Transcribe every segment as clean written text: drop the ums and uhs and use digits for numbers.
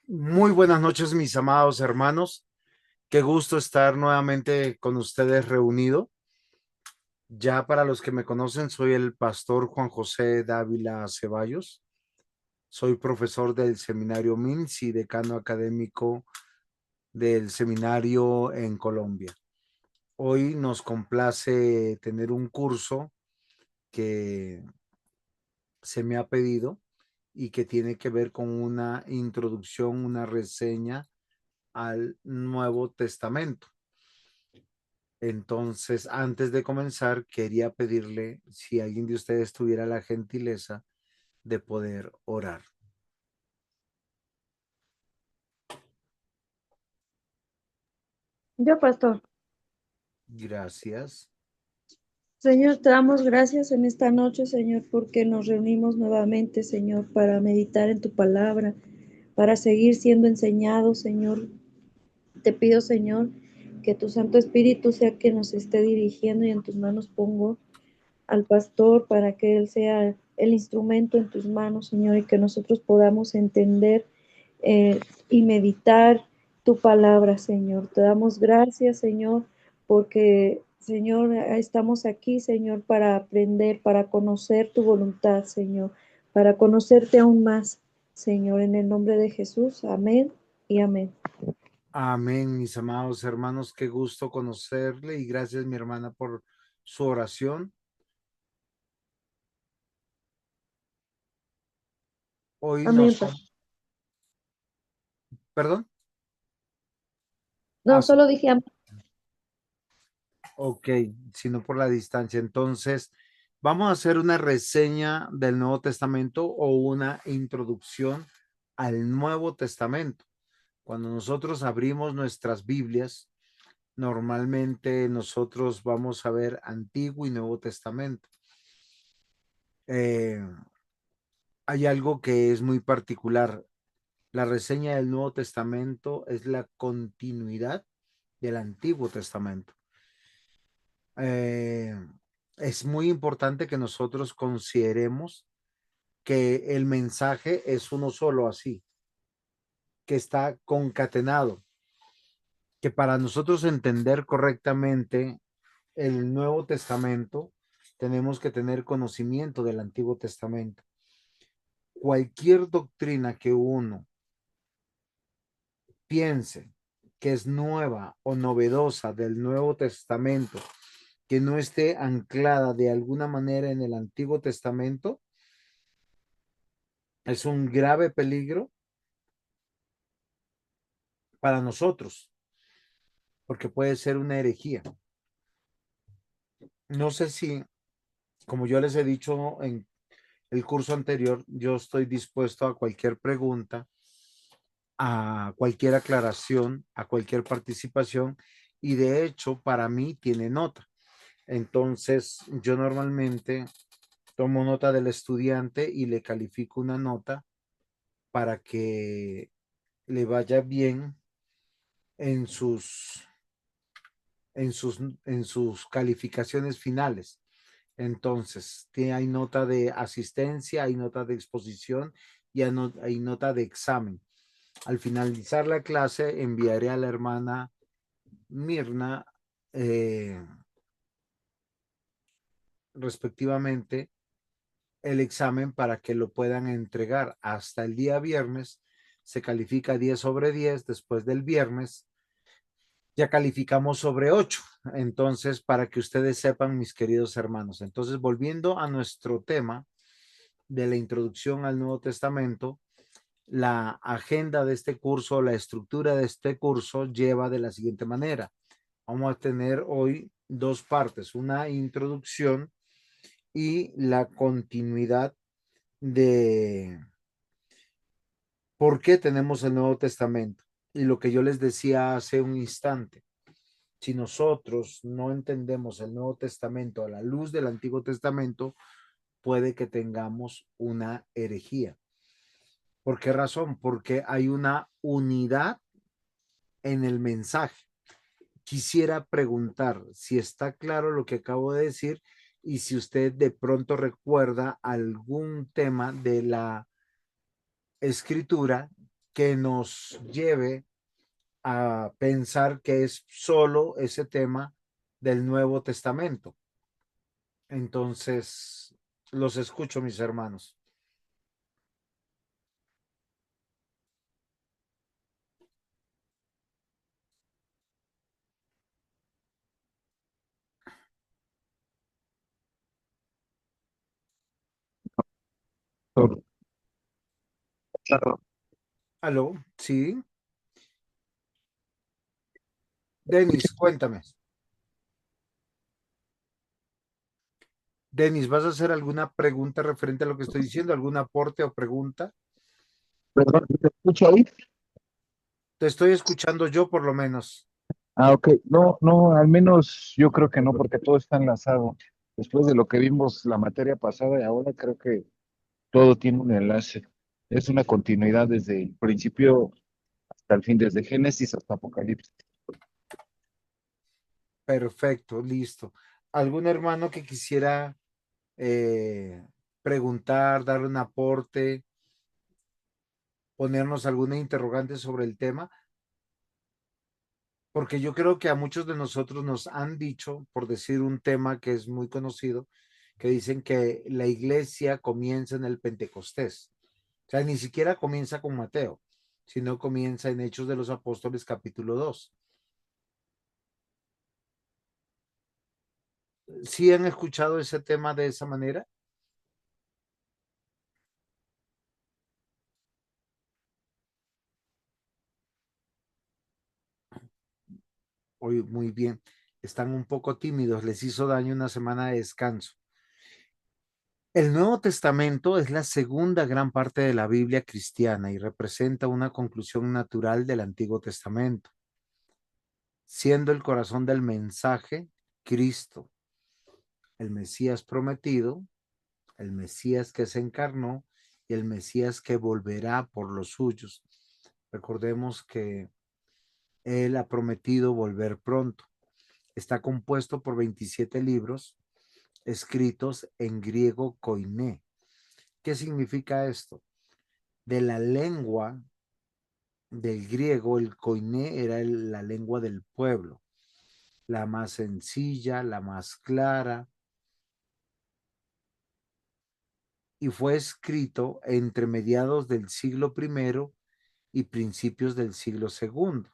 Muy buenas noches, mis amados hermanos. Qué gusto estar nuevamente con ustedes reunido. Ya para los que me conocen, soy el pastor Juan José Dávila Ceballos. Soy profesor del seminario MINS y decano académico del seminario en Colombia. Hoy nos complace tener un curso que se me ha pedido y que tiene que ver con una introducción, una reseña al Nuevo Testamento. Entonces, antes de comenzar, quería pedirle si alguien de ustedes tuviera la gentileza de poder orar. Yo, pastor. Gracias. Señor, te damos gracias en esta noche, Señor, porque nos reunimos nuevamente, Señor, para meditar en tu palabra, para seguir siendo enseñados, Señor. Te pido, Señor, que tu Santo Espíritu sea quien nos esté dirigiendo y en tus manos pongo al pastor para que él sea el instrumento en tus manos, Señor, y que nosotros podamos entender eh, y meditar tu palabra, Señor. Te damos gracias, Señor, porque, Señor, estamos aquí, Señor, para aprender, para conocer tu voluntad, Señor, para conocerte aún más, Señor, en el nombre de Jesús. Amén y amén. Amén, mis amados hermanos. Qué gusto conocerle y gracias, mi hermana, por su oración. Hoy Amén, nos, pastor. perdón. No, Sí. solo dije amén. Ok, sino por la distancia. Entonces, vamos a hacer una reseña del Nuevo Testamento o una introducción al Nuevo Testamento. Cuando nosotros abrimos nuestras Biblias, normalmente nosotros vamos a ver Antiguo y Nuevo Testamento. Eh, Hay algo que es muy particular. La reseña del Nuevo Testamento es la continuidad del Antiguo Testamento. Eh, es muy importante que nosotros consideremos que el mensaje es uno solo así, que está concatenado, que para nosotros entender correctamente el Nuevo Testamento, tenemos que tener conocimiento del Antiguo Testamento. Cualquier doctrina que uno piense que es nueva o novedosa del Nuevo Testamento, que no esté anclada de alguna manera en el Antiguo Testamento, es un grave peligro para nosotros, porque puede ser una herejía. No sé si, como yo les he dicho en el curso anterior, yo estoy dispuesto a cualquier pregunta, a cualquier aclaración, a cualquier participación, y de hecho para mí tiene nota. Entonces, yo normalmente tomo nota del estudiante y le califico una nota para que le vaya bien en sus, en sus calificaciones finales. Entonces, hay nota de asistencia, hay nota de exposición y hay nota de examen. Al finalizar la clase, enviaré a la hermana Mirna, eh, respectivamente, el examen para que lo puedan entregar hasta el día viernes. Se califica 10 sobre 10. Después del viernes ya calificamos sobre 8. Entonces, para que ustedes sepan, mis queridos hermanos. Entonces, volviendo a nuestro tema de la introducción al Nuevo Testamento, la agenda de este curso, la estructura de este curso lleva de la siguiente manera. Vamos a tener hoy dos partes, una introducción y la continuidad de por qué tenemos el Nuevo Testamento. Y lo que yo les decía hace un instante, si nosotros no entendemos el Nuevo Testamento a la luz del Antiguo Testamento, puede que tengamos una herejía. ¿Por qué razón? Porque hay una unidad en el mensaje. Quisiera preguntar si está claro lo que acabo de decir y si usted de pronto recuerda algún tema de la escritura que nos lleve a pensar que es solo ese tema del Nuevo Testamento. Entonces, los escucho, mis hermanos. Claro. ¿Aló? Sí. Denis, cuéntame. Denis, ¿vas a hacer alguna pregunta referente a lo que estoy diciendo? ¿Algún aporte o pregunta? Perdón, ¿te escucho ahí? Te estoy escuchando yo por lo menos. Ah, ok. No, no, al menos yo creo que no, porque todo está enlazado. Después de lo que vimos la materia pasada y ahora creo que todo tiene un enlace. Es una continuidad desde el principio hasta el fin, desde Génesis hasta Apocalipsis. Perfecto, listo. ¿Algún hermano que quisiera eh, preguntar, dar un aporte, ponernos alguna interrogante sobre el tema? Porque yo creo que a muchos de nosotros nos han dicho, por decir un tema que es muy conocido, que dicen que la iglesia comienza en el Pentecostés. O sea, ni siquiera comienza con Mateo, sino comienza en Hechos de los Apóstoles capítulo 2. ¿Sí han escuchado ese tema de esa manera? Hoy muy bien. Están un poco tímidos, les hizo daño una semana de descanso. El Nuevo Testamento es la segunda gran parte de la Biblia cristiana y representa una conclusión natural del Antiguo Testamento, siendo el corazón del mensaje Cristo, el Mesías prometido, el Mesías que se encarnó y el Mesías que volverá por los suyos. Recordemos que Él ha prometido volver pronto. Está compuesto por 27 libros escritos en griego koiné. ¿Qué significa esto? De la lengua del griego, el koiné era la lengua del pueblo, la más sencilla, la más clara, y fue escrito entre mediados del siglo primero y principios del siglo segundo,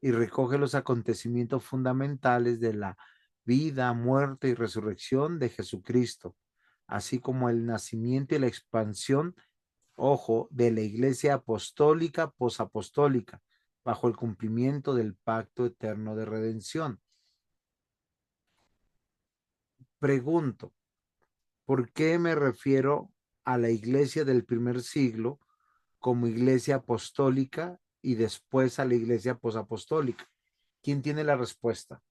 y recoge los acontecimientos fundamentales de la vida, muerte y resurrección de Jesucristo, así como el nacimiento y la expansión, ojo, de la iglesia apostólica, posapostólica, bajo el cumplimiento del pacto eterno de redención. Pregunto, ¿por qué me refiero a la iglesia del primer siglo como iglesia apostólica y después a la iglesia posapostólica? ¿Quién tiene la respuesta?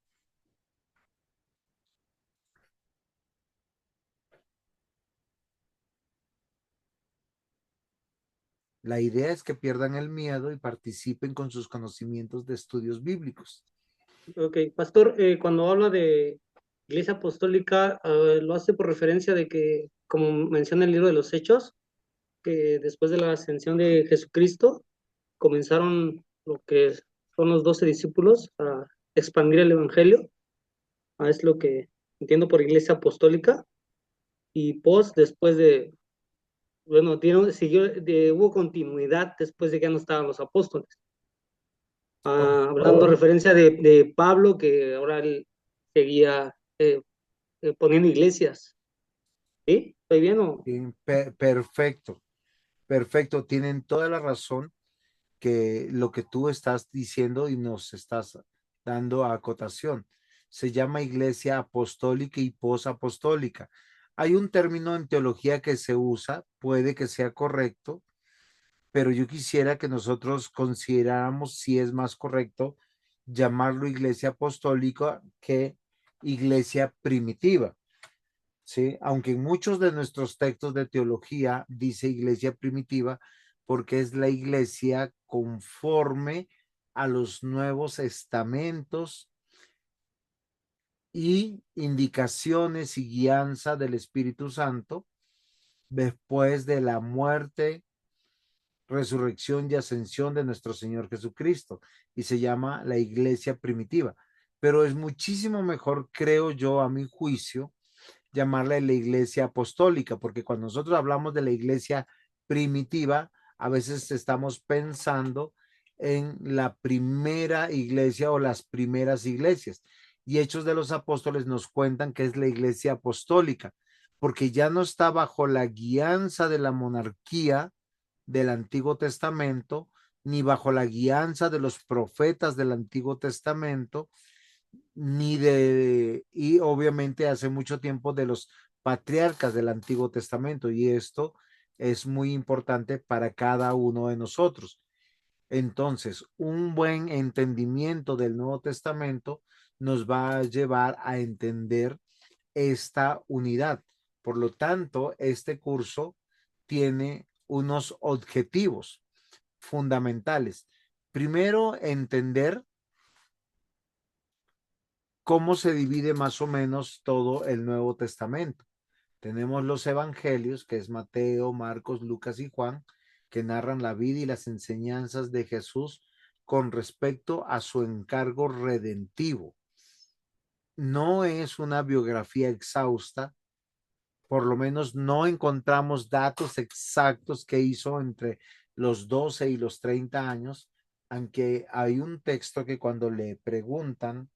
La idea es que pierdan el miedo y participen con sus conocimientos de estudios bíblicos. Ok, pastor, cuando habla de Iglesia Apostólica, lo hace por referencia de que, como menciona el libro de los Hechos, que después de la ascensión de Jesucristo, comenzaron lo que son los 12 discípulos a expandir el Evangelio. Es lo que entiendo por Iglesia Apostólica. Y después de, bueno, hubo continuidad después de que ya no estaban los apóstoles. Hablando referencia de Pablo, que ahora él seguía poniendo iglesias. ¿Sí? ¿Estoy bien o? Perfecto, perfecto. Tienen toda la razón que lo que tú estás diciendo y nos estás dando a acotación. Se llama iglesia apostólica y posapostólica. Hay un término en teología que se usa, puede que sea correcto, pero yo quisiera que nosotros consideráramos si es más correcto llamarlo iglesia apostólica que iglesia primitiva. ¿Sí? Aunque en muchos de nuestros textos de teología dice iglesia primitiva, porque es la iglesia conforme a los nuevos estamentos y indicaciones y guianza del Espíritu Santo después de la muerte resurrección y ascensión de nuestro Señor Jesucristo, y se llama la iglesia primitiva. Pero es muchísimo mejor, creo yo, a mi juicio, llamarla la iglesia apostólica, porque cuando nosotros hablamos de la iglesia primitiva, a veces estamos pensando en la primera iglesia o las primeras iglesias. Y Hechos de los Apóstoles nos cuentan que es la iglesia apostólica, porque ya no está bajo la guianza de la monarquía del Antiguo Testamento, ni bajo la guianza de los profetas del Antiguo Testamento, y obviamente hace mucho tiempo de los patriarcas del Antiguo Testamento, y esto es muy importante para cada uno de nosotros. Entonces, un buen entendimiento del Nuevo Testamento nos va a llevar a entender esta unidad. Por lo tanto, este curso tiene unos objetivos fundamentales. Primero, entender cómo se divide más o menos todo el Nuevo Testamento. Tenemos los evangelios, que es Mateo, Marcos, Lucas y Juan, que narran la vida y las enseñanzas de Jesús con respecto a su encargo redentivo. No es una biografía exhausta, por lo menos no encontramos datos exactos que hizo entre los 12 y los 30 años, aunque hay un texto que cuando le preguntan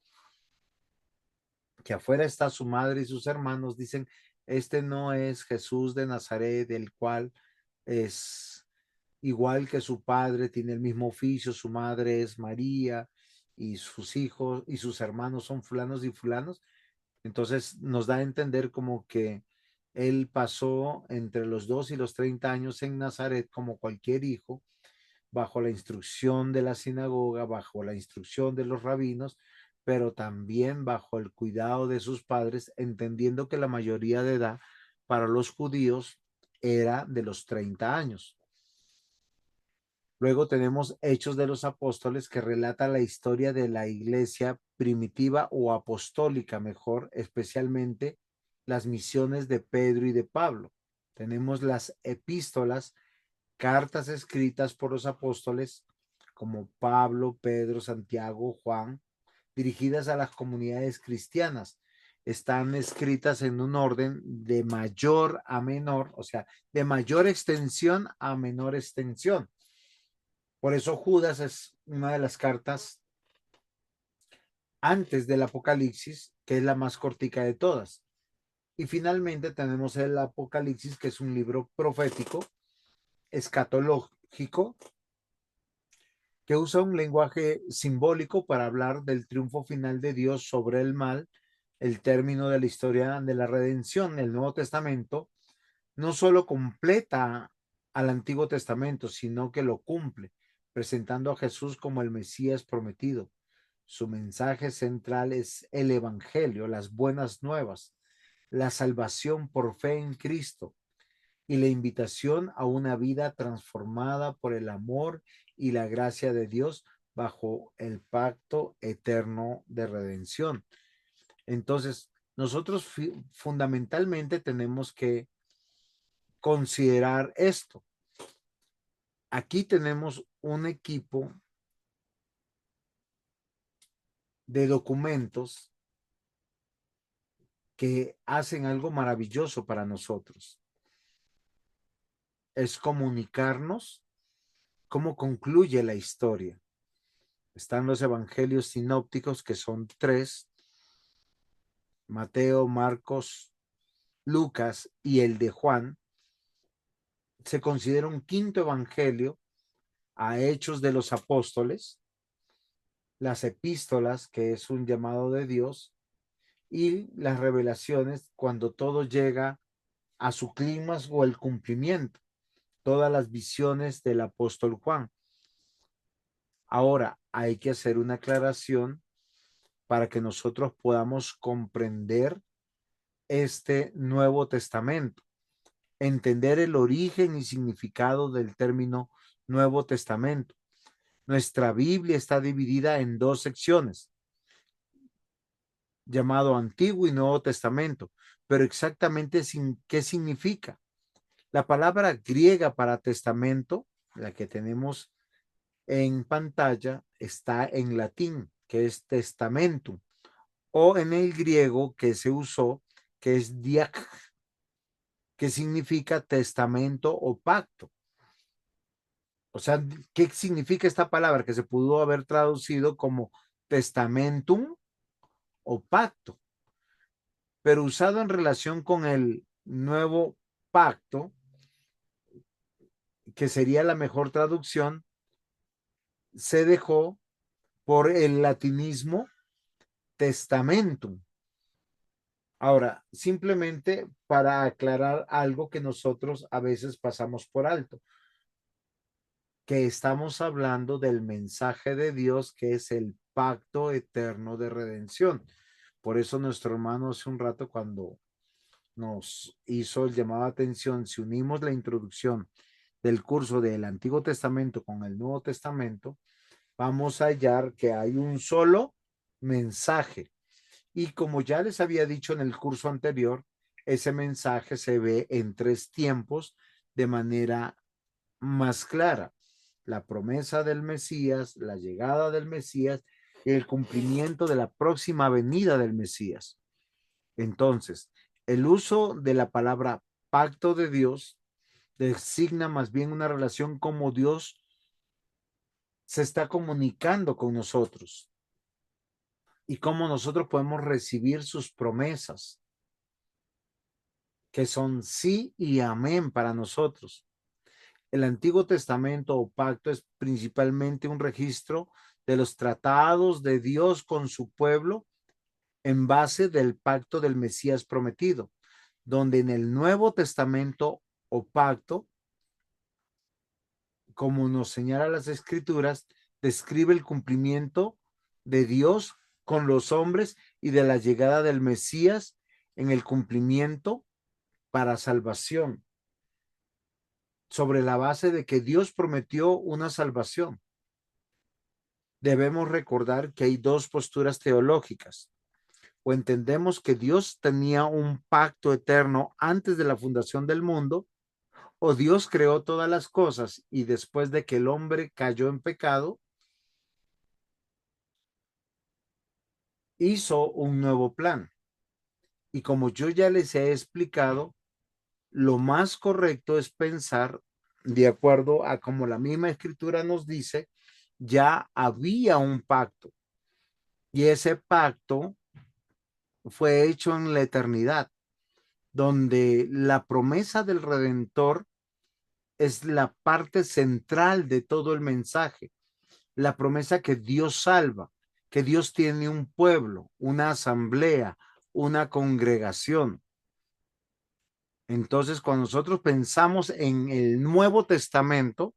que afuera está su madre y sus hermanos, dicen, este no es Jesús de Nazaret, el cual es igual que su padre, tiene el mismo oficio, su madre es María y sus hijos y sus hermanos son fulanos y fulanos. Entonces nos da a entender como que él pasó entre los 2 y los 30 años en Nazaret como cualquier hijo, bajo la instrucción de la sinagoga, bajo la instrucción de los rabinos, pero también bajo el cuidado de sus padres, entendiendo que la mayoría de edad para los judíos era de los 30 años. Luego tenemos Hechos de los Apóstoles, que relata la historia de la iglesia primitiva o apostólica, mejor, especialmente las misiones de Pedro y de Pablo. Tenemos las epístolas, cartas escritas por los apóstoles como Pablo, Pedro, Santiago, Juan, dirigidas a las comunidades cristianas. Están escritas en un orden de mayor a menor, o sea, de mayor extensión a menor extensión. Por eso Judas es una de las cartas antes del Apocalipsis, que es la más cortica de todas. Y finalmente tenemos el Apocalipsis, que es un libro profético, escatológico, que usa un lenguaje simbólico para hablar del triunfo final de Dios sobre el mal, el término de la historia de la redención. El Nuevo Testamento no solo completa al Antiguo Testamento, sino que lo cumple, presentando a Jesús como el Mesías prometido. Su mensaje central es el Evangelio, las buenas nuevas, la salvación por fe en Cristo y la invitación a una vida transformada por el amor y la gracia de Dios bajo el pacto eterno de redención. Entonces, nosotros fundamentalmente tenemos que considerar esto. Aquí tenemos un equipo de documentos que hacen algo maravilloso para nosotros. Es comunicarnos cómo concluye la historia. Están los evangelios sinópticos, que son 3, Mateo, Marcos, Lucas y el de Juan. Se considera un quinto evangelio a Hechos de los Apóstoles, las epístolas, que es un llamado de Dios, y las revelaciones, cuando todo llega a su clímax o el cumplimiento, todas las visiones del apóstol Juan. Ahora, hay que hacer una aclaración para que nosotros podamos comprender este Nuevo Testamento, entender el origen y significado del término Nuevo Testamento. Nuestra Biblia está dividida en 2 secciones, llamado Antiguo y Nuevo Testamento, pero exactamente ¿qué significa? La palabra griega para testamento la que tenemos en pantalla, está en latín, que es testamentum, o en el griego que se usó, que es diak, que significa testamento o pacto. O sea, ¿qué significa esta palabra? Que se pudo haber traducido como testamentum o pacto, pero usado en relación con el nuevo pacto, que sería la mejor traducción, se dejó por el latinismo testamentum. Ahora, simplemente para aclarar algo que nosotros a veces pasamos por alto, que estamos hablando del mensaje de Dios, que es el pacto eterno de redención. Por eso nuestro hermano hace un rato, cuando nos hizo el llamado de atención, si unimos la introducción del curso del Antiguo Testamento con el Nuevo Testamento, vamos a hallar que hay un solo mensaje. Y como ya les había dicho en el curso anterior, ese mensaje se ve en 3 tiempos de manera más clara: la promesa del Mesías, la llegada del Mesías y el cumplimiento de la próxima venida del Mesías. Entonces, el uso de la palabra pacto de Dios designa más bien una relación como Dios se está comunicando con nosotros y cómo nosotros podemos recibir sus promesas, que son sí y amén para nosotros. El Antiguo Testamento o pacto es principalmente un registro de los tratados de Dios con su pueblo en base del pacto del Mesías prometido, donde en el Nuevo Testamento o pacto, como nos señala las Escrituras, describe el cumplimiento de Dios con los hombres y de la llegada del Mesías en el cumplimiento para salvación, sobre la base de que Dios prometió una salvación. Debemos recordar que hay 2 posturas teológicas: o entendemos que Dios tenía un pacto eterno antes de la fundación del mundo, o Dios creó todas las cosas y después de que el hombre cayó en pecado, hizo un nuevo plan. Y como yo ya les he explicado, lo más correcto es pensar de acuerdo a como la misma escritura nos dice, ya había un pacto y ese pacto fue hecho en la eternidad, donde la promesa del Redentor es la parte central de todo el mensaje. La promesa que Dios salva, que Dios tiene un pueblo, una asamblea, una congregación. Entonces, cuando nosotros pensamos en el Nuevo Testamento,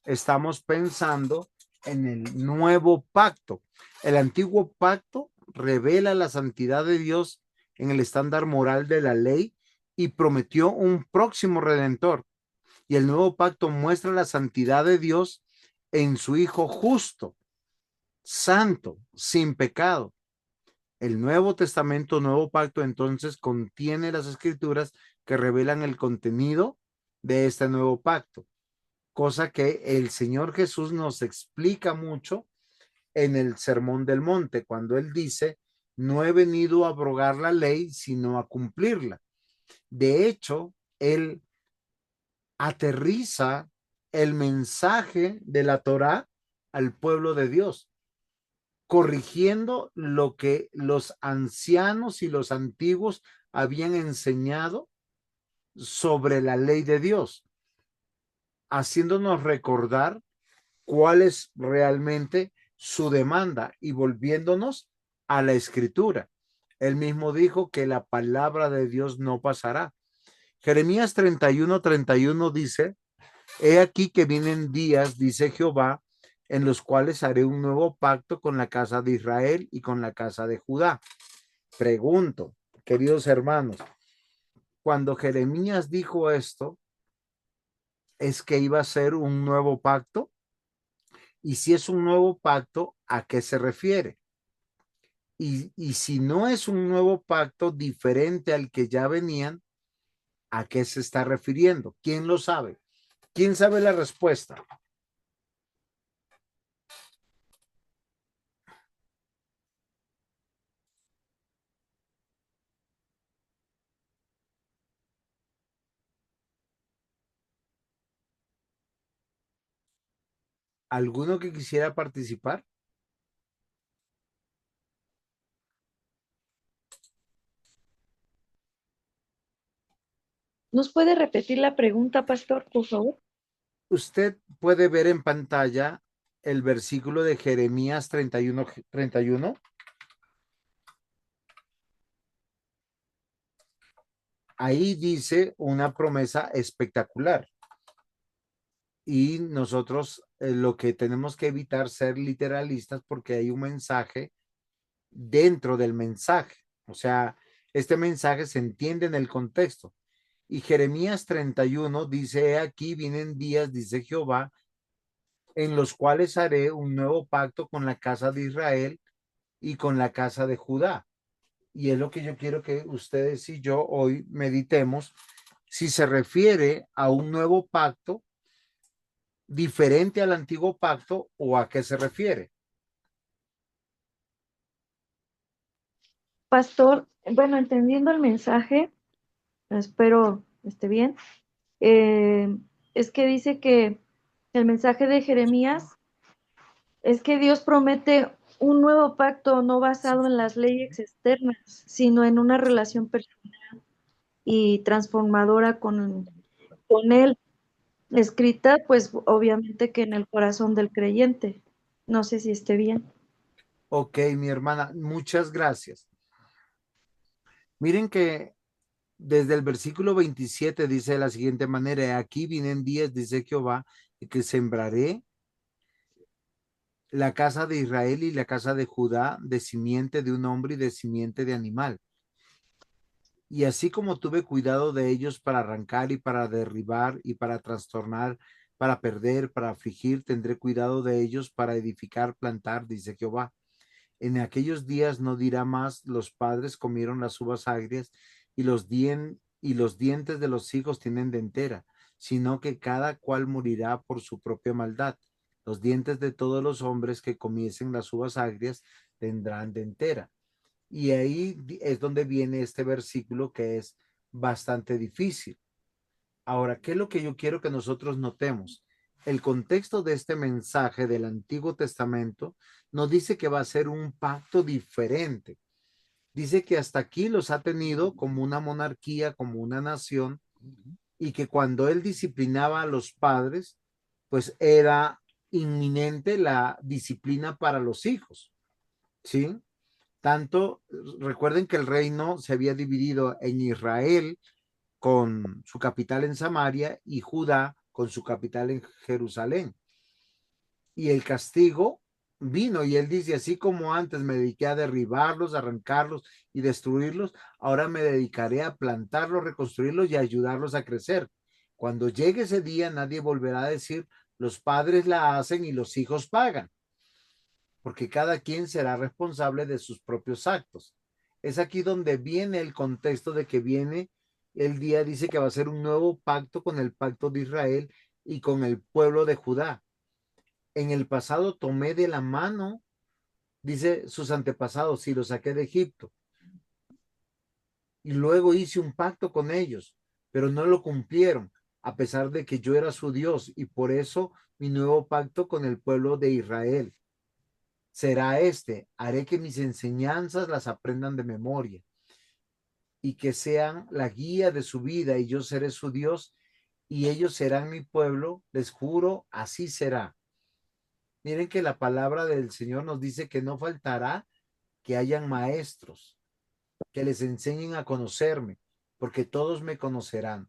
estamos pensando en el nuevo pacto. El antiguo pacto revela la santidad de Dios en el estándar moral de la ley y prometió un próximo redentor. Y el nuevo pacto muestra la santidad de Dios en su Hijo justo, santo, sin pecado. El Nuevo Testamento, Nuevo Pacto, entonces contiene las escrituras que revelan el contenido de este nuevo pacto, cosa que el Señor Jesús nos explica mucho en el Sermón del Monte, cuando él dice: no he venido a abrogar la ley, sino a cumplirla. De hecho, él aterriza el mensaje de la Torá al pueblo de Dios, corrigiendo lo que los ancianos y los antiguos habían enseñado sobre la ley de Dios, haciéndonos recordar cuál es realmente su demanda y volviéndonos a la escritura. Él mismo dijo que la palabra de Dios no pasará. Jeremías 31:31 dice: he aquí que vienen días, dice Jehová, en los cuales haré un nuevo pacto con la casa de Israel y con la casa de Judá. Pregunto, queridos hermanos, cuando Jeremías dijo esto, ¿es que iba a ser un nuevo pacto? Y si es un nuevo pacto, ¿a qué se refiere? Y si no es un nuevo pacto diferente al que ya venían, ¿a qué se está refiriendo? ¿Quién lo sabe? ¿Quién sabe la respuesta? ¿Alguno que quisiera participar? ¿Nos puede repetir la pregunta, pastor, por favor? Usted puede ver en pantalla el versículo de Jeremías 31. Ahí dice una promesa espectacular. Y nosotros lo que tenemos que evitar ser literalistas porque hay un mensaje dentro del mensaje. O sea, este mensaje se entiende en el contexto. Y Jeremías 31 dice, "He aquí vienen días, dice Jehová, en los cuales haré un nuevo pacto con la casa de Israel y con la casa de Judá." Y es lo que yo quiero que ustedes y yo hoy meditemos, si se refiere a un nuevo pacto diferente al antiguo pacto o a qué se refiere. Pastor, bueno, entendiendo el mensaje, espero esté bien. Es que dice que el mensaje de Jeremías es que Dios promete un nuevo pacto no basado en las leyes externas, sino en una relación personal y transformadora con Él, escrita pues obviamente que en el corazón del creyente. No sé si esté bien. Ok, mi hermana, muchas gracias. Miren que desde el versículo 27 dice de la siguiente manera, aquí vienen días, dice Jehová, que sembraré la casa de Israel y la casa de Judá de simiente de un hombre y de simiente de animal. Y así como tuve cuidado de ellos para arrancar y para derribar y para trastornar, para perder, para afligir, tendré cuidado de ellos para edificar, plantar, dice Jehová. En aquellos días no dirá más, los padres comieron las uvas agrias y los dientes de los hijos tienen dentera, sino que cada cual morirá por su propia maldad. Los dientes de todos los hombres que comiesen las uvas agrias tendrán dentera. Y ahí es donde viene este versículo que es bastante difícil. Ahora, ¿qué es lo que yo quiero que nosotros notemos? El contexto de este mensaje del Antiguo Testamento nos dice que va a ser un pacto diferente. Dice que hasta aquí los ha tenido como una monarquía, como una nación, y que cuando él disciplinaba a los padres, pues era inminente la disciplina para los hijos, ¿sí? Tanto, recuerden que el reino se había dividido en Israel con su capital en Samaria y Judá con su capital en Jerusalén. Y el castigo vino y él dice, así como antes me dediqué a derribarlos, arrancarlos y destruirlos, ahora me dedicaré a plantarlos, reconstruirlos y ayudarlos a crecer. Cuando llegue ese día, nadie volverá a decir, los padres la hacen y los hijos pagan, porque cada quien será responsable de sus propios actos. Es aquí donde viene el contexto de que viene el día, dice que va a ser un nuevo pacto con el pacto de Israel y con el pueblo de Judá. En el pasado tomé de la mano, dice sus antepasados, y los saqué de Egipto. Y luego hice un pacto con ellos, pero no lo cumplieron, a pesar de que yo era su Dios, y por eso mi nuevo pacto con el pueblo de Israel será este: haré que mis enseñanzas las aprendan de memoria y que sean la guía de su vida, y yo seré su Dios y ellos serán mi pueblo, les juro, así será. Miren que la palabra del Señor nos dice que no faltará que hayan maestros que les enseñen a conocerme, porque todos me conocerán.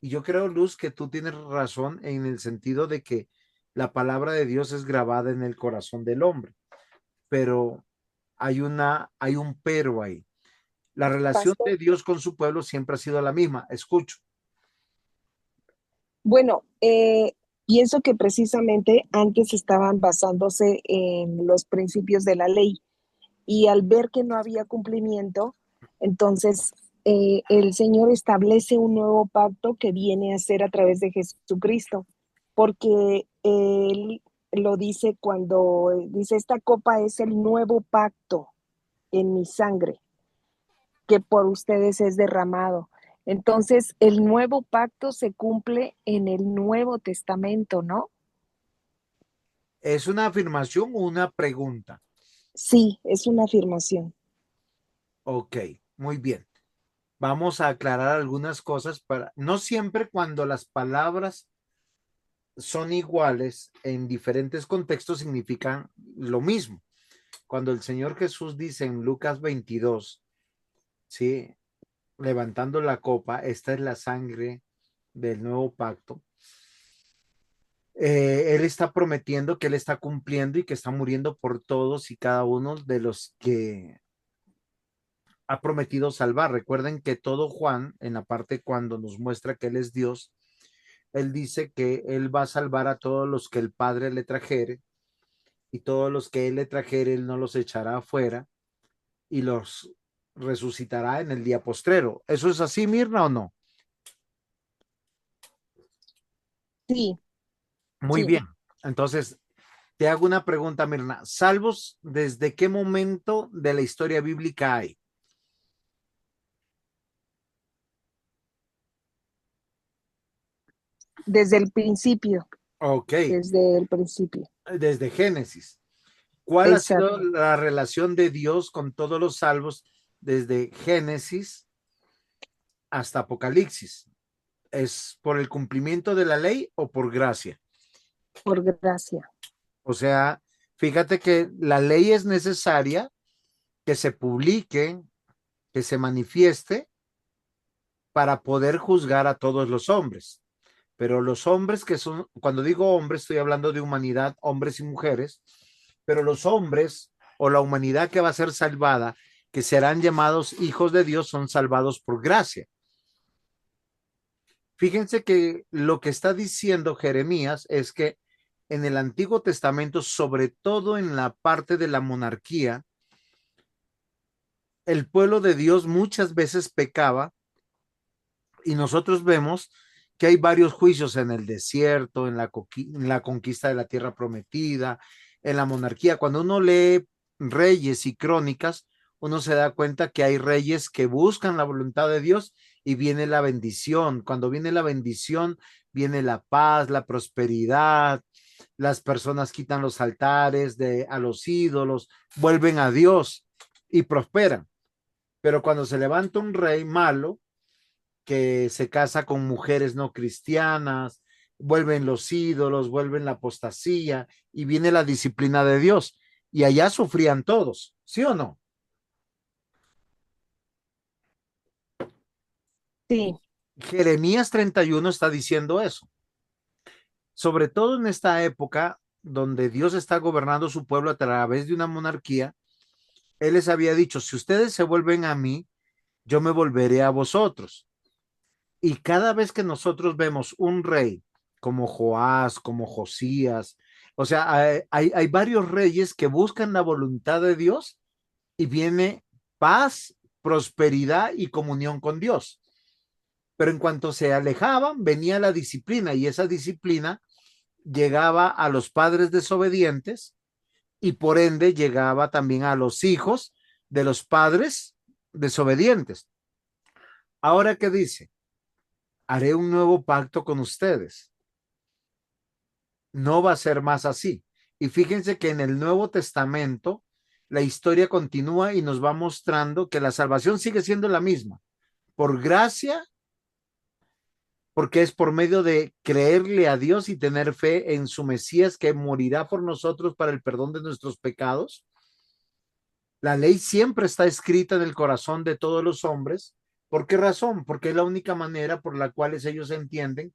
Y yo creo, Luz, que tú tienes razón en el sentido de que la palabra de Dios es grabada en el corazón del hombre, pero hay un pero ahí. La relación Pastor, de Dios con su pueblo siempre ha sido la misma. Escucho. bueno, pienso que precisamente antes estaban basándose en los principios de la ley y al ver que no había cumplimiento, entonces el Señor establece un nuevo pacto que viene a ser a través de Jesucristo, porque Él lo dice cuando dice, esta copa es el nuevo pacto en mi sangre, que por ustedes es derramado. Entonces, el nuevo pacto se cumple en el Nuevo Testamento, ¿no? ¿Es una afirmación o una pregunta? Sí, es una afirmación. Ok, muy bien. Vamos a aclarar algunas cosas para, no siempre cuando las palabras son iguales en diferentes contextos significan lo mismo. Cuando el Señor Jesús dice en Lucas 22, ¿sí? Levantando la copa, esta es la sangre del nuevo pacto. Él está prometiendo que él está cumpliendo y que está muriendo por todos y cada uno de los que ha prometido salvar. Recuerden que todo Juan, en la parte cuando nos muestra que él es Dios, él dice que él va a salvar a todos los que el Padre le trajere y todos los que él le trajere, él no los echará afuera y los resucitará en el día postrero. ¿Eso es así, Mirna, o no? Sí, Muy sí. bien. Entonces, te hago una pregunta, Mirna. ¿Salvos desde qué momento de la historia bíblica hay? Desde el principio, Ok, desde el principio. desde Génesis. ¿Cuál ha sido Exacto. la relación de Dios con todos los salvos desde Génesis hasta Apocalipsis? ¿Es por el cumplimiento de la ley o por gracia? Por gracia. O sea, fíjate que la ley es necesaria que se publique, que se manifieste para poder juzgar a todos los hombres. Pero los hombres que son, cuando digo hombres, estoy hablando de humanidad, hombres y mujeres, pero los hombres o la humanidad que va a ser salvada, que serán llamados hijos de Dios, son salvados por gracia. Fíjense que lo que está diciendo Jeremías es que en el Antiguo Testamento, sobre todo en la parte de la monarquía, el pueblo de Dios muchas veces pecaba y nosotros vemos que hay varios juicios en el desierto, en la conquista de la tierra prometida, en la monarquía. Cuando uno lee Reyes y Crónicas, uno se da cuenta que hay reyes que buscan la voluntad de Dios y viene la bendición. Cuando viene la bendición, viene la paz, la prosperidad. Las personas quitan los altares a los ídolos, vuelven a Dios y prosperan. Pero cuando se levanta un rey malo, que se casa con mujeres no cristianas, vuelven los ídolos, vuelven la apostasía y viene la disciplina de Dios. Y allá sufrían todos, ¿sí o no? Sí, Jeremías 31 está diciendo eso. Sobre todo en esta época donde Dios está gobernando su pueblo a través de una monarquía, Él les había dicho, si ustedes se vuelven a mí, yo me volveré a vosotros. Y cada vez que nosotros vemos un rey como Joás, como Josías, o sea, hay varios reyes que buscan la voluntad de Dios y viene paz, prosperidad y comunión con Dios. Pero en cuanto se alejaban, venía la disciplina y esa disciplina llegaba a los padres desobedientes y por ende llegaba también a los hijos de los padres desobedientes. Ahora, ¿qué dice? Haré un nuevo pacto con ustedes. No va a ser más así. Y fíjense que en el Nuevo Testamento la historia continúa y nos va mostrando que la salvación sigue siendo la misma. Por gracia, porque es por medio de creerle a Dios y tener fe en su Mesías que morirá por nosotros para el perdón de nuestros pecados. La ley siempre está escrita en el corazón de todos los hombres. ¿Por qué razón? Porque es la única manera por la cual ellos entienden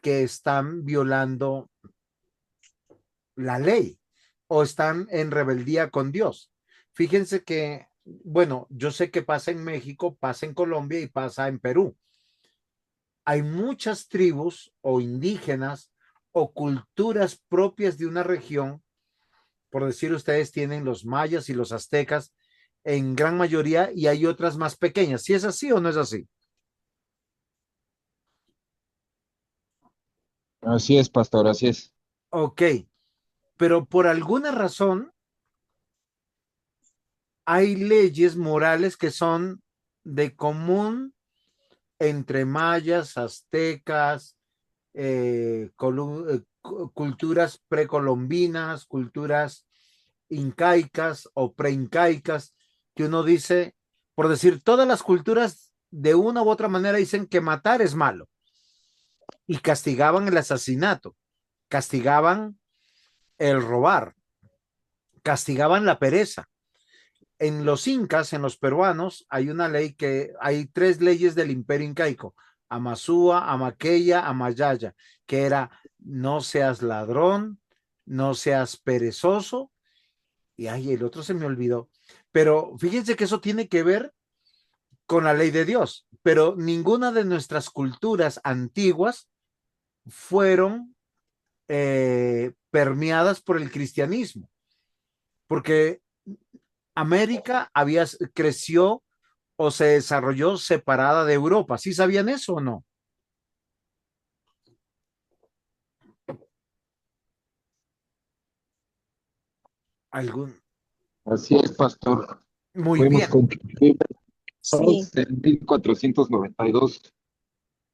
que están violando la ley o están en rebeldía con Dios. Fíjense que, bueno, yo sé que pasa en México, pasa en Colombia y pasa en Perú. Hay muchas tribus o indígenas o culturas propias de una región, por decir ustedes tienen los mayas y los aztecas en gran mayoría y hay otras más pequeñas. ¿Si es así o no es así? Así es, pastor, así es. Ok, pero por alguna razón hay leyes morales que son de común entre mayas, aztecas, culturas precolombinas, culturas incaicas o preincaicas, que uno dice, por decir, todas las culturas de una u otra manera dicen que matar es malo y castigaban el asesinato, castigaban el robar, castigaban la pereza. En los incas, en los peruanos, hay una ley que hay tres leyes del imperio incaico: Amasúa, Amaqueya, Amayaya, que era no seas ladrón, no seas perezoso, y ay, el otro se me olvidó. Pero fíjense que eso tiene que ver con la ley de Dios, pero ninguna de nuestras culturas antiguas fueron permeadas por el cristianismo, porque América creció o se desarrolló separada de Europa. ¿Sí sabían eso o no? Algún. Así es, pastor. Muy Fuimos bien, conquistados Sí, en 1492.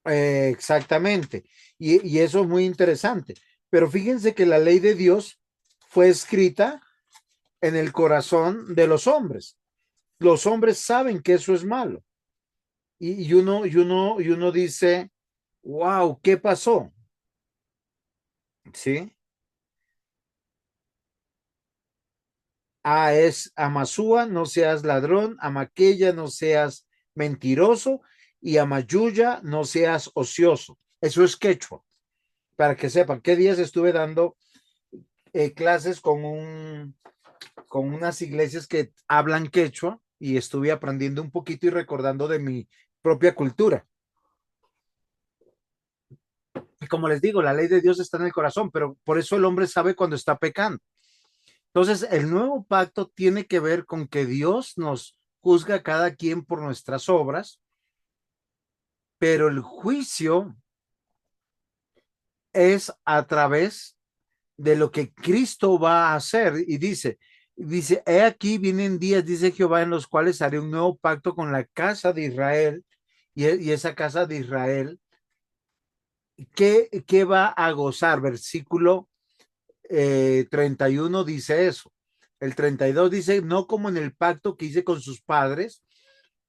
exactamente. Y eso es muy interesante. Pero fíjense que la ley de Dios fue escrita en el corazón de los hombres. Los hombres saben que eso es malo. Y uno dice, wow, ¿qué pasó? ¿Sí? Es Amasúa, no seas ladrón; Amaquella, no seas mentiroso; y Amayuya, no seas ocioso. Eso es quechua, para que sepan. ¿Qué días estuve dando clases con unas iglesias que hablan quechua y estuve aprendiendo un poquito y recordando de mi propia cultura? Y como les digo, la ley de Dios está en el corazón, pero por eso el hombre sabe cuando está pecando. Entonces, el nuevo pacto tiene que ver con que Dios nos juzga a cada quien por nuestras obras, pero el juicio es a través de lo que Cristo va a hacer. Y dice, he aquí vienen días, dice Jehová, en los cuales haré un nuevo pacto con la casa de Israel, y esa casa de Israel, ¿qué va a gozar? Versículo 31 dice eso. El 32 dice, no como en el pacto que hice con sus padres,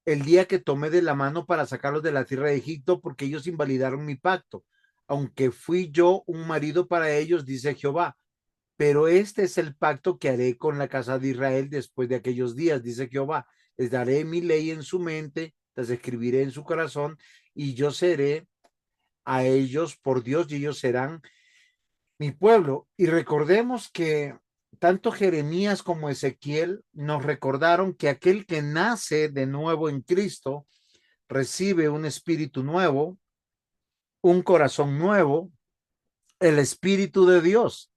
el día que tomé de la mano para sacarlos de la tierra de Egipto, porque ellos invalidaron mi pacto, aunque fui yo un marido para ellos, dice Jehová. Pero este es el pacto que haré con la casa de Israel después de aquellos días, dice Jehová. Les daré mi ley en su mente, las escribiré en su corazón, y yo seré a ellos por Dios y ellos serán mi pueblo. Y recordemos que tanto Jeremías como Ezequiel nos recordaron que aquel que nace de nuevo en Cristo recibe un espíritu nuevo, un corazón nuevo, el espíritu de Dios.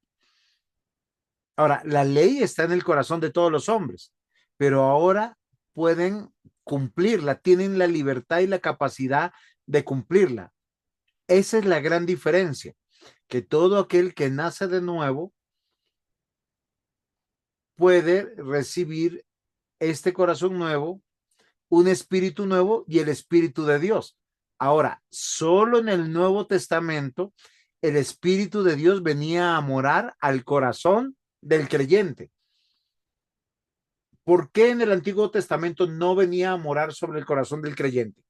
Ahora, la ley está en el corazón de todos los hombres, pero ahora pueden cumplirla, tienen la libertad y la capacidad de cumplirla. Esa es la gran diferencia, que todo aquel que nace de nuevo puede recibir este corazón nuevo, un espíritu nuevo y el espíritu de Dios. Ahora, solo en el Nuevo Testamento el espíritu de Dios venía a morar al corazón del creyente. ¿Por qué en el Antiguo Testamento no venía a morar sobre el corazón del creyente?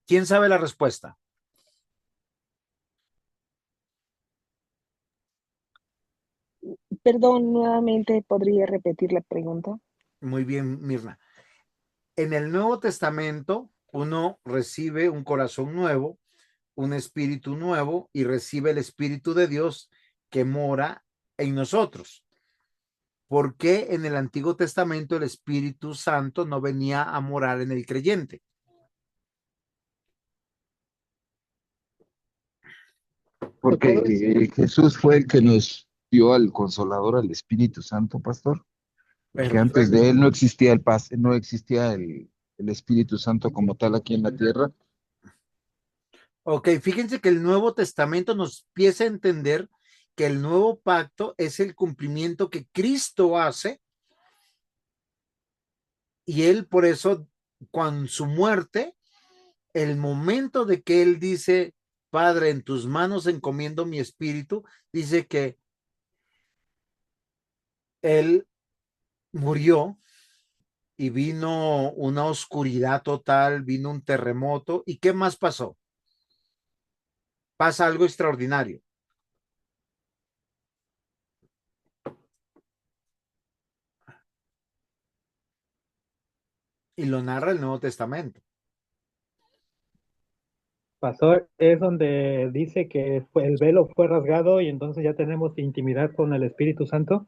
¿Quién sabe la respuesta? perdón, nuevamente podría repetir la pregunta. Muy bien, Mirna. En el Nuevo Testamento uno recibe un corazón nuevo, un espíritu nuevo y recibe el espíritu de Dios que mora en nosotros. ¿Por qué en el Antiguo Testamento el Espíritu Santo no venía a morar en el creyente? Porque Jesús fue el que nos dio al Consolador, al Espíritu Santo, pastor, porque antes Perfecto. de él no existía no existía el Espíritu Santo como tal aquí en la tierra. Ok, fíjense que el Nuevo Testamento nos empieza a entender que el nuevo pacto es el cumplimiento que Cristo hace y él por eso, con su muerte, el momento de que él dice, Padre, en tus manos encomiendo mi espíritu, dice que él murió y vino una oscuridad total, vino un terremoto. ¿Y qué más pasó? Pasa algo extraordinario y lo narra el Nuevo Testamento. Pastor, es donde dice que el velo fue rasgado y entonces ya tenemos intimidad con el Espíritu Santo.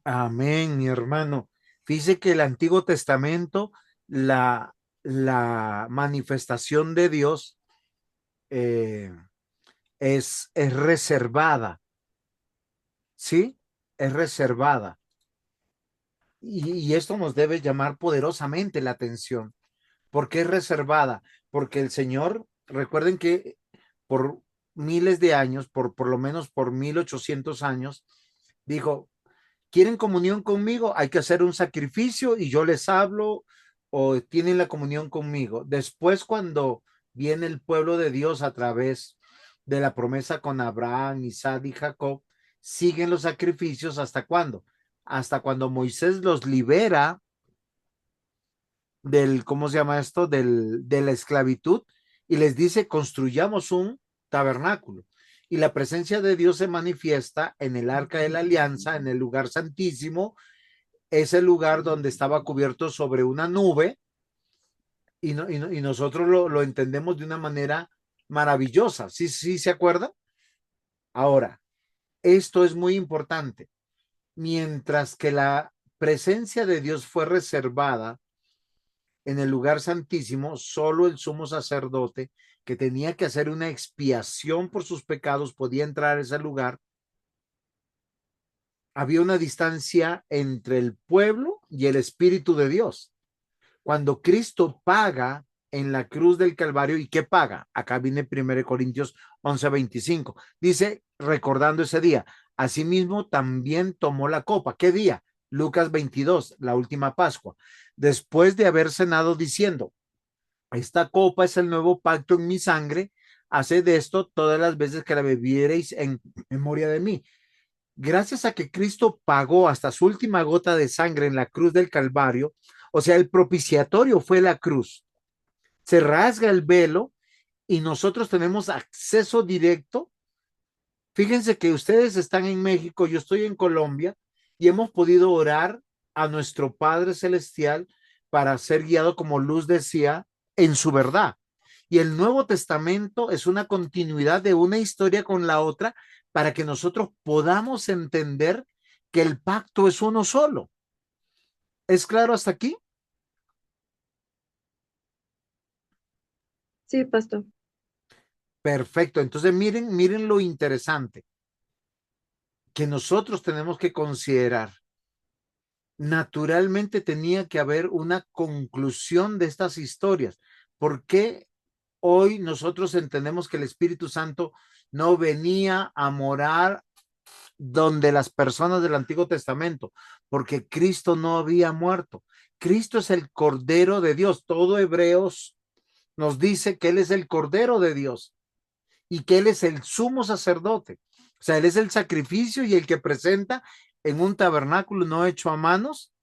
Amén, mi hermano. Fíjese que el Antiguo Testamento, la, la manifestación de Dios eh, es reservada, ¿sí? Es reservada. Y esto nos debe llamar poderosamente la atención. ¿Por qué es reservada? Porque el Señor, recuerden que por miles de años, por lo menos por 1800 años, dijo, ¿quieren comunión conmigo? Hay que hacer un sacrificio y yo les hablo o tienen la comunión conmigo. Después, cuando viene el pueblo de Dios a través de la promesa con Abraham, Isaac y Jacob, siguen los sacrificios hasta cuándo? Hasta cuando Moisés los libera del, ¿cómo se llama esto? De la esclavitud y les dice, construyamos un tabernáculo. Y la presencia de Dios se manifiesta en el arca de la alianza, en el lugar santísimo, es el lugar donde estaba cubierto sobre una nube y nosotros lo entendemos de una manera maravillosa. ¿Sí, sí se acuerda? Ahora, esto es muy importante. Mientras que la presencia de Dios fue reservada en el lugar santísimo, solo el sumo sacerdote que tenía que hacer una expiación por sus pecados podía entrar a ese lugar. Había una distancia entre el pueblo y el Espíritu de Dios. Cuando Cristo paga en la cruz del Calvario, ¿y qué paga? Acá viene 1 Corintios 11:25. Dice, recordando ese día, asimismo también tomó la copa. ¿Qué día? Lucas 22, la última Pascua. Después de haber cenado diciendo, esta copa es el nuevo pacto en mi sangre, haced esto todas las veces que la bebiereis en memoria de mí. Gracias a que Cristo pagó hasta su última gota de sangre en la cruz del Calvario, o sea, el propiciatorio fue la cruz. Se rasga el velo y nosotros tenemos acceso directo. Fíjense que ustedes están en México, yo estoy en Colombia y hemos podido orar a nuestro Padre Celestial para ser guiado, como Luz decía, en su verdad. Y el Nuevo Testamento es una continuidad de una historia con la otra para que nosotros podamos entender que el pacto es uno solo. ¿Es claro hasta aquí? Sí, pastor. Perfecto. Entonces miren lo interesante que nosotros tenemos que considerar. Naturalmente tenía que haber una conclusión de estas historias. ¿Por qué hoy nosotros entendemos que el Espíritu Santo no venía a morar donde las personas del Antiguo Testamento? Porque Cristo no había muerto. Cristo es el Cordero de Dios. Todo Hebreos nos dice que Él es el Cordero de Dios y que Él es el sumo sacerdote. O sea, Él es el sacrificio y el que presenta en un tabernáculo no hecho a manos.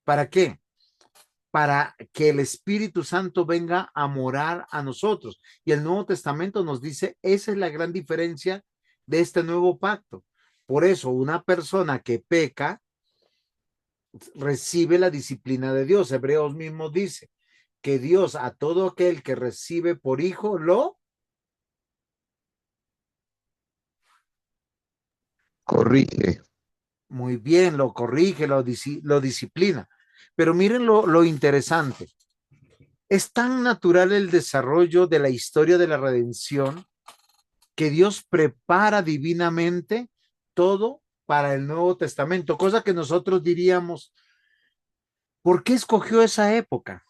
¿Para qué? Para que el Espíritu Santo venga a morar a nosotros. Y el Nuevo Testamento nos dice, esa es la gran diferencia de este nuevo pacto. Por eso, una persona que peca recibe la disciplina de Dios. Hebreos mismo dice que Dios a todo aquel que recibe por hijo lo Corrige. muy bien, lo corrige, lo disciplina. Pero miren lo interesante. Es tan natural el desarrollo de la historia de la redención que Dios prepara divinamente todo para el Nuevo Testamento, cosa que nosotros diríamos, ¿por qué escogió esa época?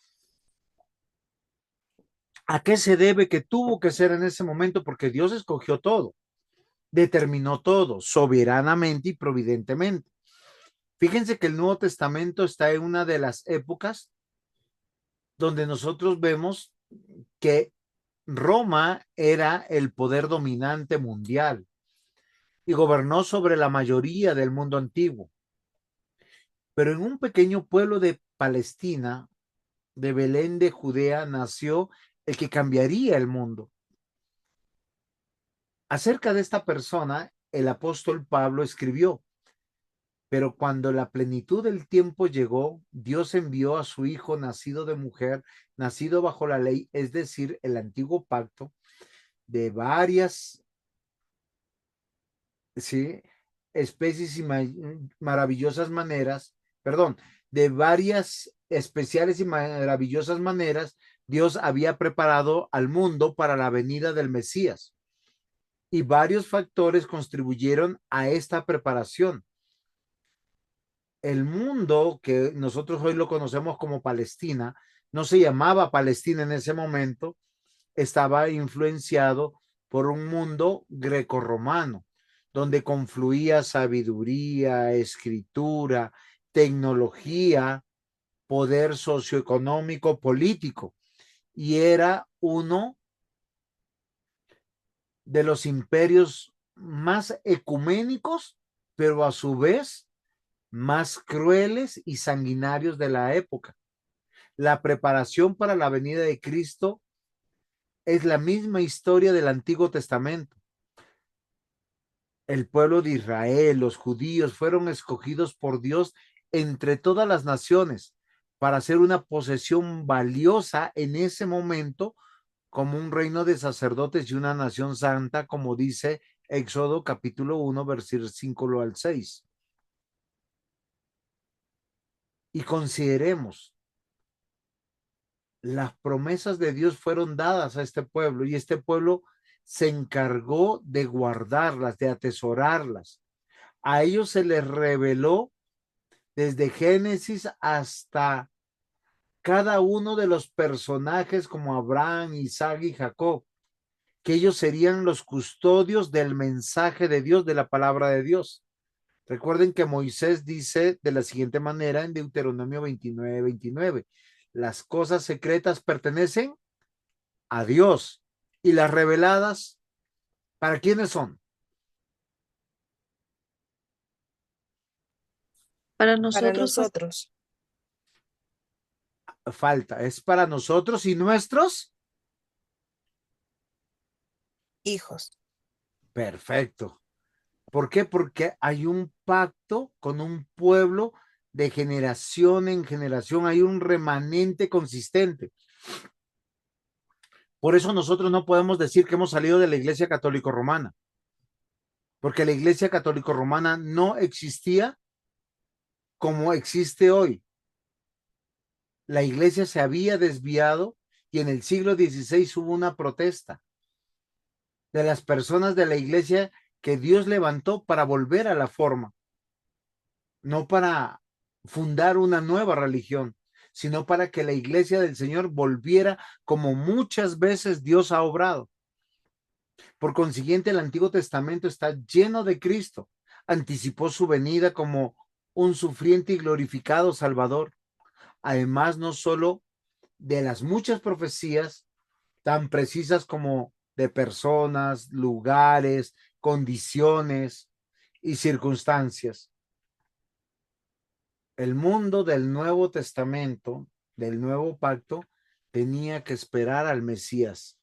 ¿A qué se debe que tuvo que ser en ese momento? Porque Dios escogió todo, determinó todo, soberanamente y providentemente. Fíjense que el Nuevo Testamento está en una de las épocas donde nosotros vemos que Roma era el poder dominante mundial y gobernó sobre la mayoría del mundo antiguo. Pero en un pequeño pueblo de Palestina, de Belén de Judea, nació el que cambiaría el mundo. Acerca de esta persona, el apóstol Pablo escribió: pero cuando la plenitud del tiempo llegó, Dios envió a su Hijo nacido de mujer, nacido bajo la ley, es decir, el antiguo pacto, de varias, ¿sí?, especies y maravillosas maneras, perdón, de varias especiales y maravillosas maneras, Dios había preparado al mundo para la venida del Mesías. Y varios factores contribuyeron a esta preparación. El mundo que nosotros hoy lo conocemos como Palestina, no se llamaba Palestina en ese momento, estaba influenciado por un mundo grecorromano, donde confluía sabiduría, escritura, tecnología, poder socioeconómico, político, y era uno de los imperios más ecuménicos, pero a su vez más crueles y sanguinarios de la época. La preparación para la venida de Cristo es la misma historia del Antiguo Testamento. El pueblo de Israel, los judíos, fueron escogidos por Dios entre todas las naciones para ser una posesión valiosa en ese momento, como un reino de sacerdotes y una nación santa, como dice Éxodo capítulo 1, versículos 5 al 6. Y consideremos, las promesas de Dios fueron dadas a este pueblo y este pueblo se encargó de guardarlas, de atesorarlas. A ellos se les reveló desde Génesis hasta cada uno de los personajes como Abraham, Isaac y Jacob, que ellos serían los custodios del mensaje de Dios, de la palabra de Dios. Recuerden que Moisés dice de la siguiente manera en Deuteronomio 29:29, las cosas secretas pertenecen a Dios y las reveladas, ¿para quiénes son? Para Para nosotros, nosotros, Falta, es para nosotros y nuestros. hijos. Perfecto. ¿Por qué? Porque hay un pacto con un pueblo de generación en generación, hay un remanente consistente. Por eso nosotros no podemos decir que hemos salido de la Iglesia Católico Romana, porque la Iglesia Católico Romana no existía como existe hoy. La Iglesia se había desviado y en el siglo XVI hubo una protesta de las personas de la Iglesia que Dios levantó para volver a la forma, no para fundar una nueva religión, sino para que la Iglesia del Señor volviera como muchas veces Dios ha obrado. Por consiguiente, el Antiguo Testamento está lleno de Cristo. Anticipó su venida como un sufriente y glorificado Salvador. Además, no solo de las muchas profecías tan precisas como de personas, lugares, condiciones y circunstancias. El mundo del Nuevo Testamento, del Nuevo Pacto, tenía que esperar al Mesías.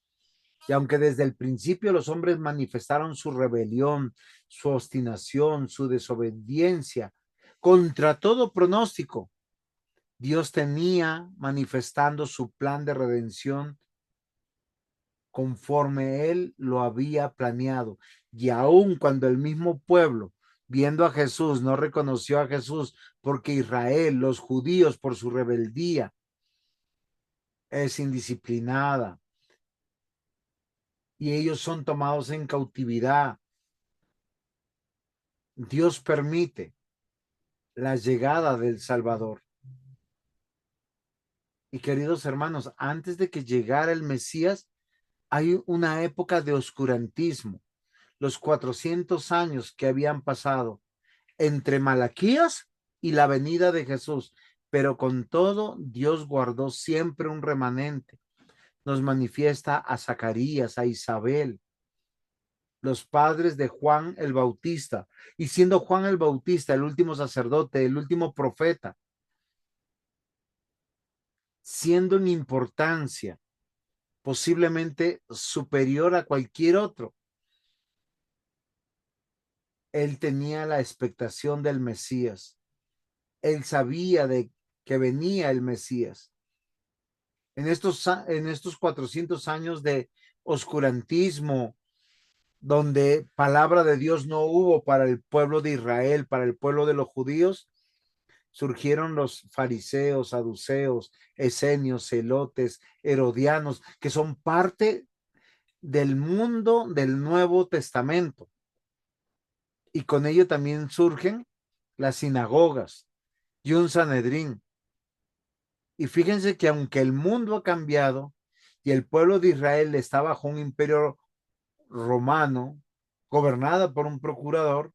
Y aunque desde el principio los hombres manifestaron su rebelión, su obstinación, su desobediencia, contra todo pronóstico, Dios tenía manifestando su plan de redención conforme él lo había planeado. Y aun cuando el mismo pueblo, viendo a Jesús, no reconoció a Jesús porque Israel, los judíos, por su rebeldía, es indisciplinada y ellos son tomados en cautividad. Dios permite la llegada del Salvador. Y queridos hermanos, antes de que llegara el Mesías, hay una época de oscurantismo, los 400 años que habían pasado entre Malaquías y la venida de Jesús, pero con todo Dios guardó siempre un remanente. Nos manifiesta a Zacarías, a Isabel, los padres de Juan el Bautista, y siendo Juan el Bautista el último sacerdote, el último profeta, siendo en importancia posiblemente superior a cualquier otro, él tenía la expectación del Mesías. Él sabía de que venía el Mesías. En estos 400 años de oscurantismo, donde palabra de Dios no hubo para el pueblo de Israel, para el pueblo de los judíos, surgieron los fariseos, saduceos, esenios, celotes, herodianos, que son parte del mundo del Nuevo Testamento. Y con ello también surgen las sinagogas y un Sanedrín. Y fíjense que aunque el mundo ha cambiado y el pueblo de Israel está bajo un imperio romano, gobernada por un procurador,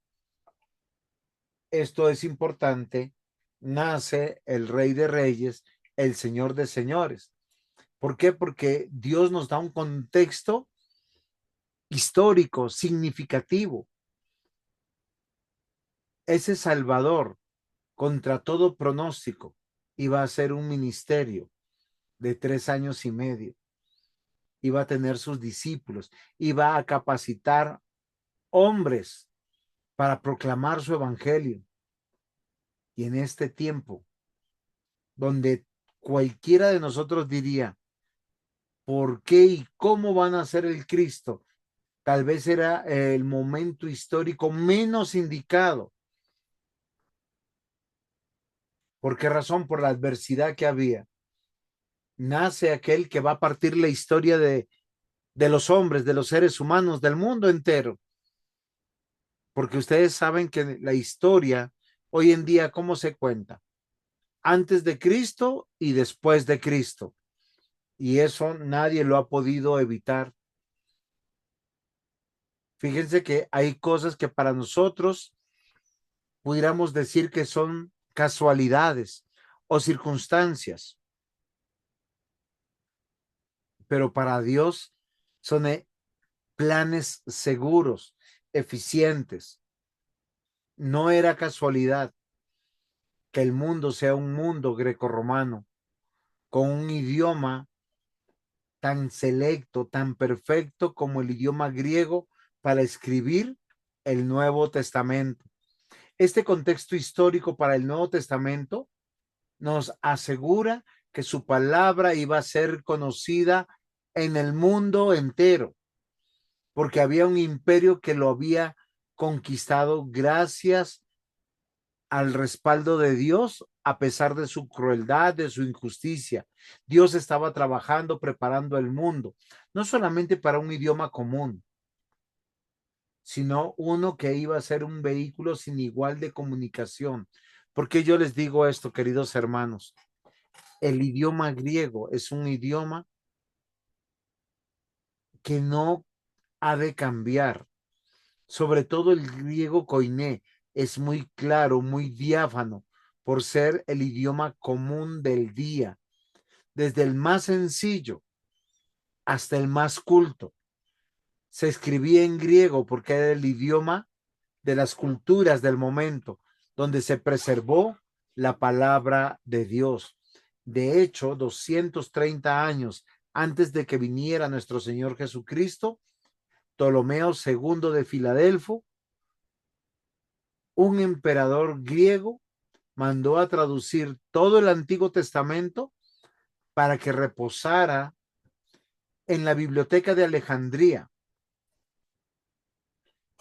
esto es importante, nace el Rey de Reyes, el Señor de Señores. ¿Por qué? Porque Dios nos da un contexto histórico, significativo. Ese Salvador, contra todo pronóstico, iba a ser un ministerio de 3 años y medio. Iba a tener sus discípulos, iba a capacitar hombres para proclamar su evangelio. Y en este tiempo, donde cualquiera de nosotros diría, ¿por qué y cómo van a ser el Cristo? Tal vez era el momento histórico menos indicado. ¿Por qué razón? Por la adversidad que había. Nace aquel que va a partir la historia de los hombres, de los seres humanos, del mundo entero. Porque ustedes saben que la historia hoy en día, ¿cómo se cuenta? Antes de Cristo y después de Cristo. Y eso nadie lo ha podido evitar. Fíjense que hay cosas que para nosotros pudiéramos decir que son casualidades o circunstancias, pero para Dios son planes seguros, eficientes. No era casualidad que el mundo sea un mundo grecorromano con un idioma tan selecto, tan perfecto como el idioma griego para escribir el Nuevo Testamento. Este contexto histórico para el Nuevo Testamento nos asegura que su palabra iba a ser conocida en el mundo entero, porque había un imperio que lo había conquistado gracias al respaldo de Dios, a pesar de su crueldad, de su injusticia. Dios estaba trabajando, preparando el mundo, no solamente para un idioma común, sino uno que iba a ser un vehículo sin igual de comunicación. Porque yo les digo esto, queridos hermanos, el idioma griego es un idioma que no ha de cambiar. Sobre todo el griego koiné es muy claro, muy diáfano, por ser el idioma común del día, desde el más sencillo hasta el más culto. Se escribía en griego porque era el idioma de las culturas del momento, donde se preservó la palabra de Dios. De hecho, 230 años antes de que viniera nuestro Señor Jesucristo, Ptolomeo II de Filadelfo, un emperador griego, mandó a traducir todo el Antiguo Testamento para que reposara en la biblioteca de Alejandría.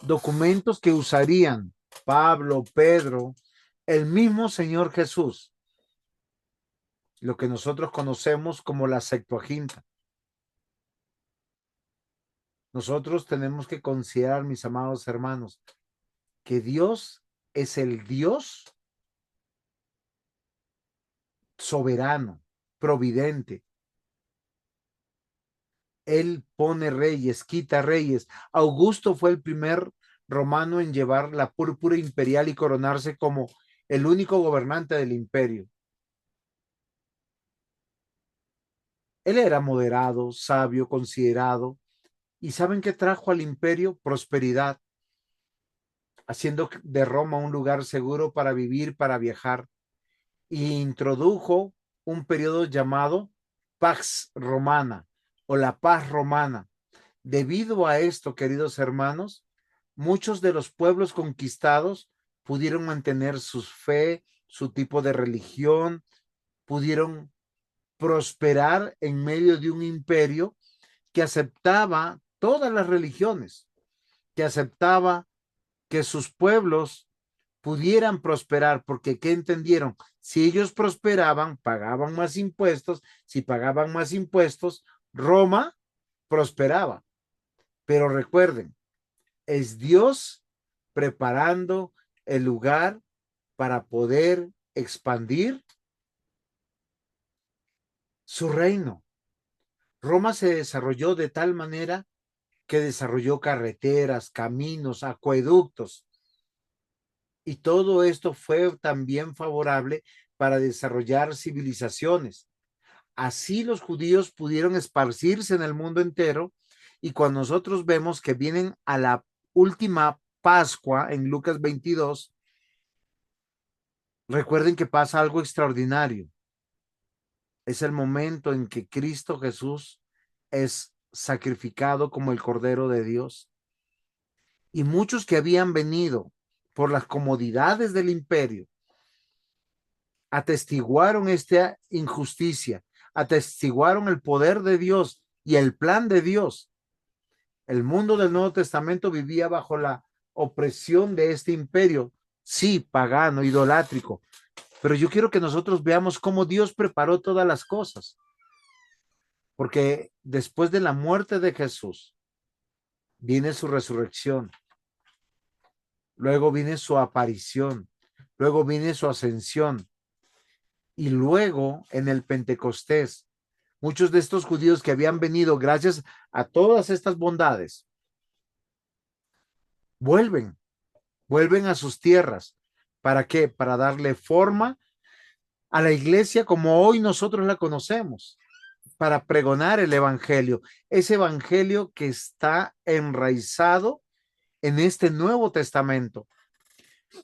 Documentos que usarían Pablo, Pedro, el mismo Señor Jesús, lo que nosotros conocemos como la Septuaginta. Nosotros tenemos que considerar, mis amados hermanos, que Dios es el Dios soberano, providente. Él pone reyes, quita reyes. Augusto fue el primer romano en llevar la púrpura imperial y coronarse como el único gobernante del imperio. Él era moderado, sabio, considerado. ¿Y saben qué trajo al imperio? Prosperidad, haciendo de Roma un lugar seguro para vivir, para viajar. Y introdujo un periodo llamado Pax Romana o la paz romana. Debido a esto, queridos hermanos, muchos de los pueblos conquistados pudieron mantener su fe, su tipo de religión, pudieron prosperar en medio de un imperio que aceptaba todas las religiones, que aceptaba que sus pueblos pudieran prosperar, porque ¿qué entendieron? Si ellos prosperaban, pagaban más impuestos, si pagaban más impuestos, Roma prosperaba. Pero recuerden, es Dios preparando el lugar para poder expandir su reino. Roma se desarrolló de tal manera que desarrolló carreteras, caminos, acueductos, y todo esto fue también favorable para desarrollar civilizaciones. Así los judíos pudieron esparcirse en el mundo entero, y cuando nosotros vemos que vienen a la última Pascua en Lucas 22, recuerden que pasa algo extraordinario. Es el momento en que Cristo Jesús es sacrificado como el Cordero de Dios. Y muchos que habían venido por las comodidades del imperio atestiguaron esta injusticia, atestiguaron el poder de Dios y el plan de Dios. El mundo del Nuevo Testamento vivía bajo la opresión de este imperio, sí, pagano, idolátrico, pero yo quiero que nosotros veamos cómo Dios preparó todas las cosas, porque después de la muerte de Jesús viene su resurrección, luego viene su aparición, luego viene su ascensión, y luego en el Pentecostés, muchos de estos judíos que habían venido gracias a todas estas bondades, vuelven a sus tierras. ¿Para qué? Para darle forma a la iglesia como hoy nosotros la conocemos, para pregonar el evangelio, ese evangelio que está enraizado en este Nuevo Testamento.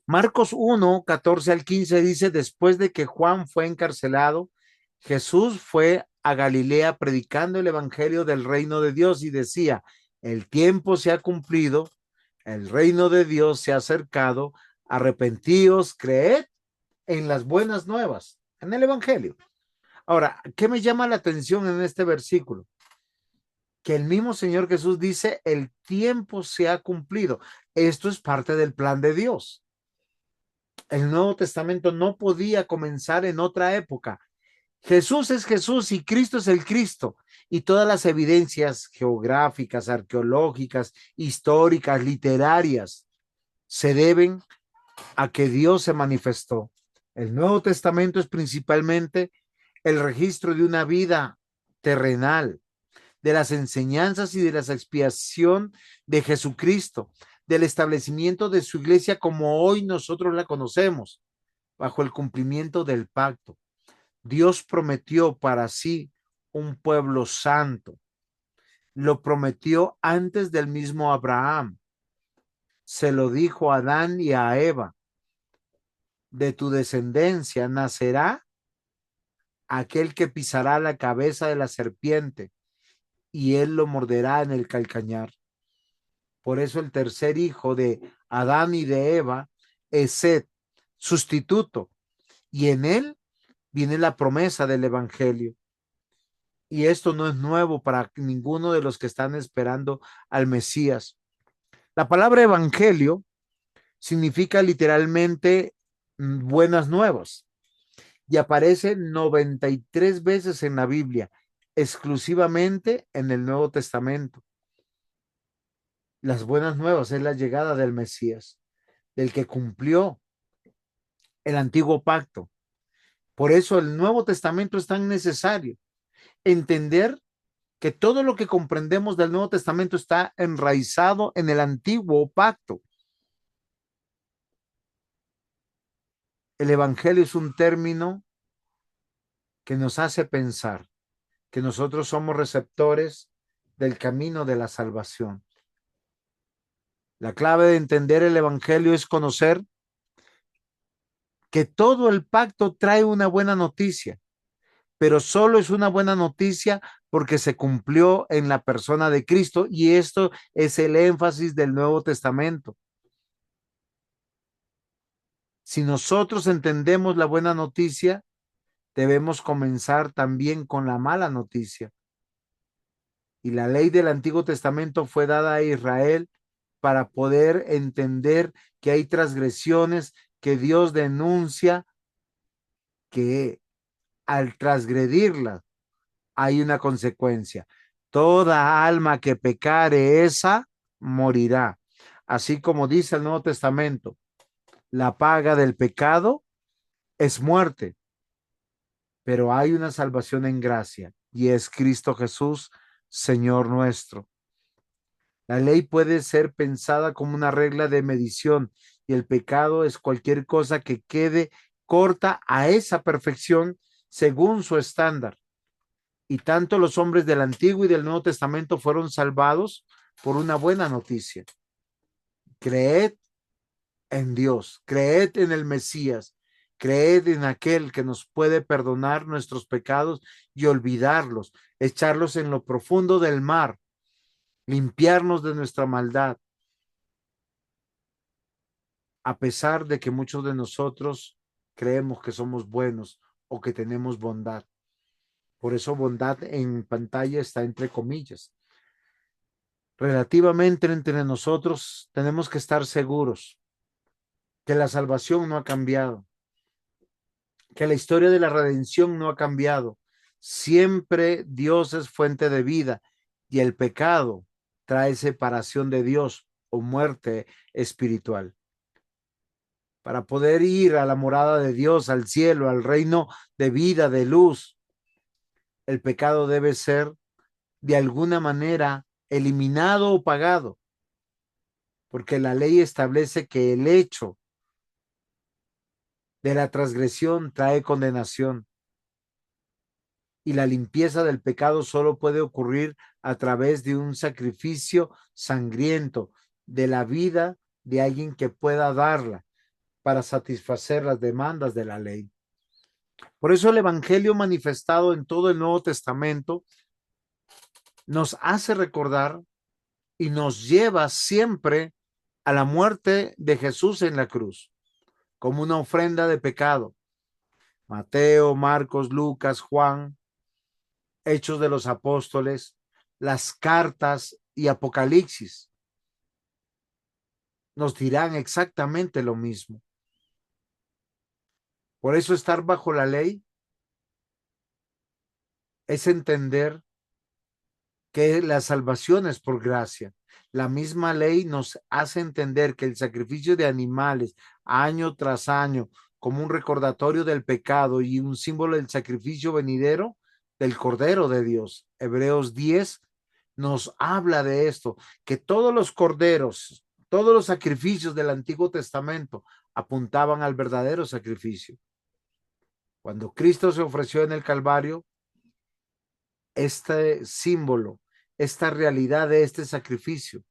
Marcos 1, 14 al 15 dice: después de que Juan fue encarcelado, Jesús fue a Galilea predicando el evangelio del reino de Dios y decía: el tiempo se ha cumplido, el reino de Dios se ha acercado, arrepentíos, creed en las buenas nuevas, en el evangelio. Ahora, ¿qué me llama la atención en este versículo? Que el mismo Señor Jesús dice: el tiempo se ha cumplido. Esto es parte del plan de Dios. El Nuevo Testamento no podía comenzar en otra época. Jesús es Jesús y Cristo es el Cristo. Y todas las evidencias geográficas, arqueológicas, históricas, literarias, se deben a que Dios se manifestó. El Nuevo Testamento es principalmente el registro de una vida terrenal, de las enseñanzas y de la expiación de Jesucristo, del establecimiento de su iglesia como hoy nosotros la conocemos, bajo el cumplimiento del pacto. Dios prometió para sí un pueblo santo. Lo prometió antes del mismo Abraham. Se lo dijo a Adán y a Eva: de tu descendencia nacerá aquel que pisará la cabeza de la serpiente y él lo morderá en el calcañar. Por eso el tercer hijo de Adán y de Eva es Set, sustituto, y en él viene la promesa del evangelio. Y esto no es nuevo para ninguno de los que están esperando al Mesías. La palabra evangelio significa literalmente buenas nuevas, y aparece 93 veces en la Biblia, exclusivamente en el Nuevo Testamento. Las buenas nuevas es la llegada del Mesías. del que cumplió el antiguo pacto. Por eso el Nuevo Testamento es tan necesario. Entender que todo lo que comprendemos del Nuevo Testamento está enraizado en el antiguo pacto. El Evangelio es un término que nos hace pensar que nosotros somos receptores del camino de la salvación. La clave de entender el Evangelio es conocer que todo el pacto trae una buena noticia, pero solo es una buena noticia porque se cumplió en la persona de Cristo, y esto es el énfasis del Nuevo Testamento. Si nosotros entendemos la buena noticia, debemos comenzar también con la mala noticia. Y la ley del Antiguo Testamento fue dada a Israel para poder entender que hay transgresiones que Dios denuncia, que al transgredirlas hay una consecuencia. Toda alma que pecare, esa morirá. Así como dice el Nuevo Testamento, la paga del pecado es muerte, pero hay una salvación en gracia, y es Cristo Jesús, Señor nuestro. La ley puede ser pensada como una regla de medición, y el pecado es cualquier cosa que quede corta a esa perfección según su estándar. Y tanto los hombres del Antiguo y del Nuevo Testamento fueron salvados por una buena noticia. Creed en Dios, creed en el Mesías, creed en aquel que nos puede perdonar nuestros pecados y olvidarlos, echarlos en lo profundo del mar, limpiarnos de nuestra maldad, a pesar de que muchos de nosotros creemos que somos buenos o que tenemos bondad. Por eso bondad en pantalla está entre comillas. Relativamente entre nosotros tenemos que estar seguros que la salvación no ha cambiado, que la historia de la redención no ha cambiado. Siempre Dios es fuente de vida, y el pecado trae separación de Dios o muerte espiritual. Para poder ir a la morada de Dios, al cielo, al reino de vida, de luz, el pecado debe ser de alguna manera eliminado o pagado, porque la ley establece que el hecho de la transgresión trae condenación, y la limpieza del pecado solo puede ocurrir a través de un sacrificio sangriento, de la vida de alguien que pueda darla para satisfacer las demandas de la ley. Por eso el Evangelio manifestado en todo el Nuevo Testamento nos hace recordar y nos lleva siempre a la muerte de Jesús en la cruz, como una ofrenda de pecado. Mateo, Marcos, Lucas, Juan, Hechos de los Apóstoles, las cartas y Apocalipsis nos dirán exactamente lo mismo. Por eso estar bajo la ley es entender que la salvación es por gracia. La misma ley nos hace entender que el sacrificio de animales año tras año, como un recordatorio del pecado y un símbolo del sacrificio venidero del Cordero de Dios. Hebreos 10 nos habla de esto, que todos los corderos, todos los sacrificios del Antiguo Testamento apuntaban al verdadero sacrificio. Cuando Cristo se ofreció en el Calvario, este símbolo, esta realidad de este sacrificio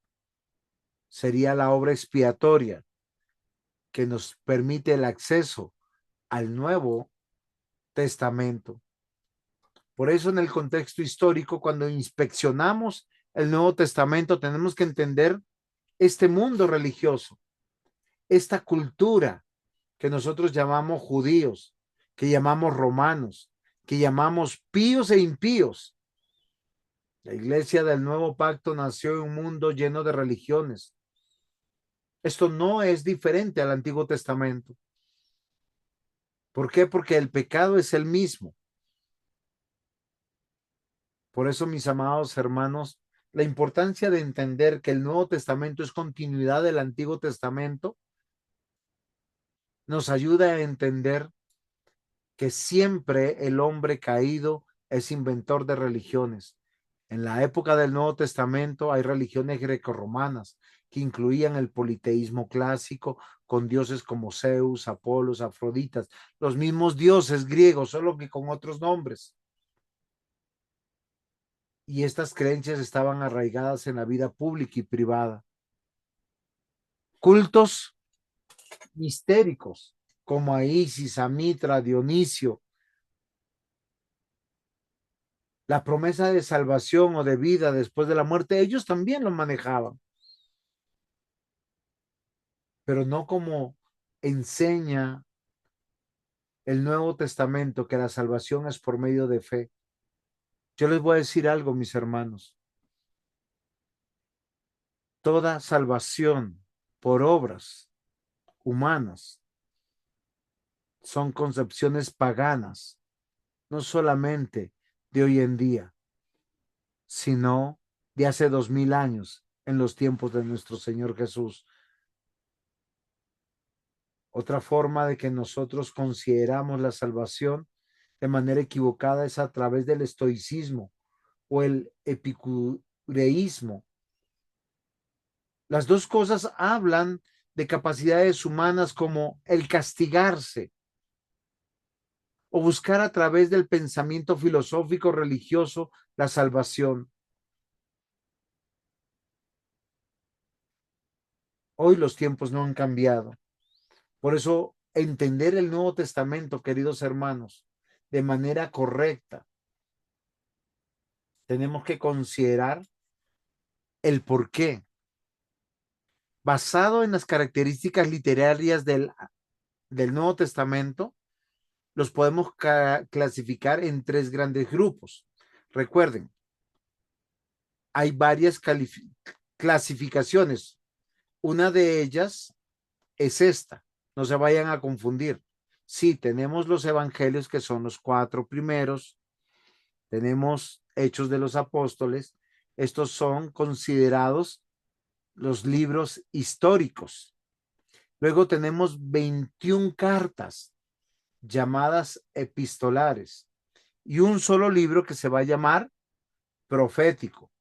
sería la obra expiatoria que nos permite el acceso al Nuevo Testamento. Por eso, en el contexto histórico, cuando inspeccionamos el Nuevo Testamento, tenemos que entender este mundo religioso, esta cultura que nosotros llamamos judíos, que llamamos romanos, que llamamos píos e impíos. La iglesia del Nuevo Pacto nació en un mundo lleno de religiones. Esto no es diferente al Antiguo Testamento. ¿Por qué? Porque el pecado es el mismo. Por eso, mis amados hermanos, la importancia de entender que el Nuevo Testamento es continuidad del Antiguo Testamento nos ayuda a entender que siempre el hombre caído es inventor de religiones. En la época del Nuevo Testamento hay religiones grecorromanas que incluían el politeísmo clásico con dioses como Zeus, Apolos, Afroditas, los mismos dioses griegos, solo que con otros nombres. Y estas creencias estaban arraigadas en la vida pública y privada. Cultos mistéricos como a Isis, a Mitra, a Dionisio, la promesa de salvación o de vida después de la muerte, ellos también lo manejaban, pero no como enseña el Nuevo Testamento, que la salvación es por medio de fe. Yo les voy a decir algo, mis hermanos. Toda salvación por obras humanas son concepciones paganas, no solamente de hoy en día, sino de hace 2000 años, en los tiempos de nuestro Señor Jesús. Otra forma de que nosotros consideramos la salvación de manera equivocada es a través del estoicismo o el epicureísmo. Las dos cosas hablan de capacidades humanas como el castigarse o buscar a través del pensamiento filosófico religioso la salvación. Hoy los tiempos no han cambiado. Por eso, entender el Nuevo Testamento, queridos hermanos, de manera correcta, tenemos que considerar el por qué. Basado en las características literarias del Nuevo Testamento, los podemos clasificar en tres grandes grupos. Recuerden, hay varias clasificaciones. Una de ellas es esta. No se vayan a confundir. Sí, tenemos los evangelios, que son los 4 primeros. Tenemos Hechos de los Apóstoles. Estos son considerados los libros históricos. Luego tenemos 21 cartas llamadas epistolares y un solo libro que se va a llamar profético.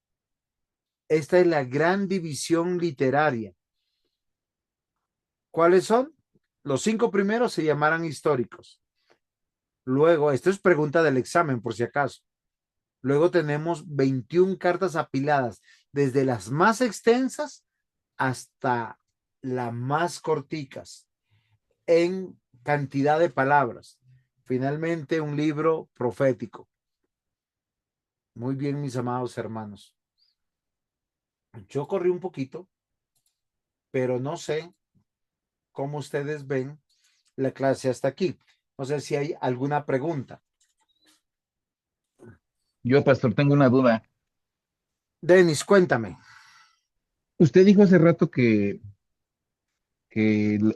Esta es la gran división literaria. ¿Cuáles son? Los 5 primeros se llamarán históricos. Luego, esto es pregunta del examen por si acaso. Luego tenemos 21 cartas apiladas, desde las más extensas hasta las más corticas, en cantidad de palabras. Finalmente, un libro profético. Muy bien, mis amados hermanos. Yo corrí un poquito, pero no sé cómo ustedes ven la clase hasta aquí. No sé si hay alguna pregunta. Yo, pastor, tengo una duda. Denis, cuéntame. Usted dijo hace rato que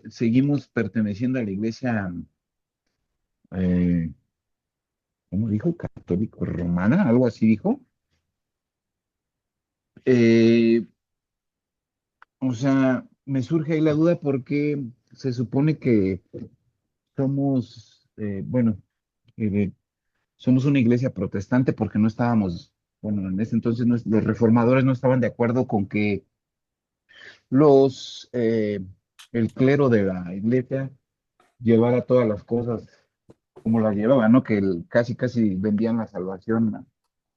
seguimos perteneciendo a la iglesia, eh, ¿cómo dijo? Católico romana, algo así dijo. Eh, o sea, me surge ahí la duda porque se supone que somos, bueno, eh, somos una iglesia protestante porque no estábamos, bueno, en ese entonces los reformadores no estaban de acuerdo con que los, el clero de la iglesia llevara todas las cosas como las llevaba, ¿no? Que casi, casi vendían la salvación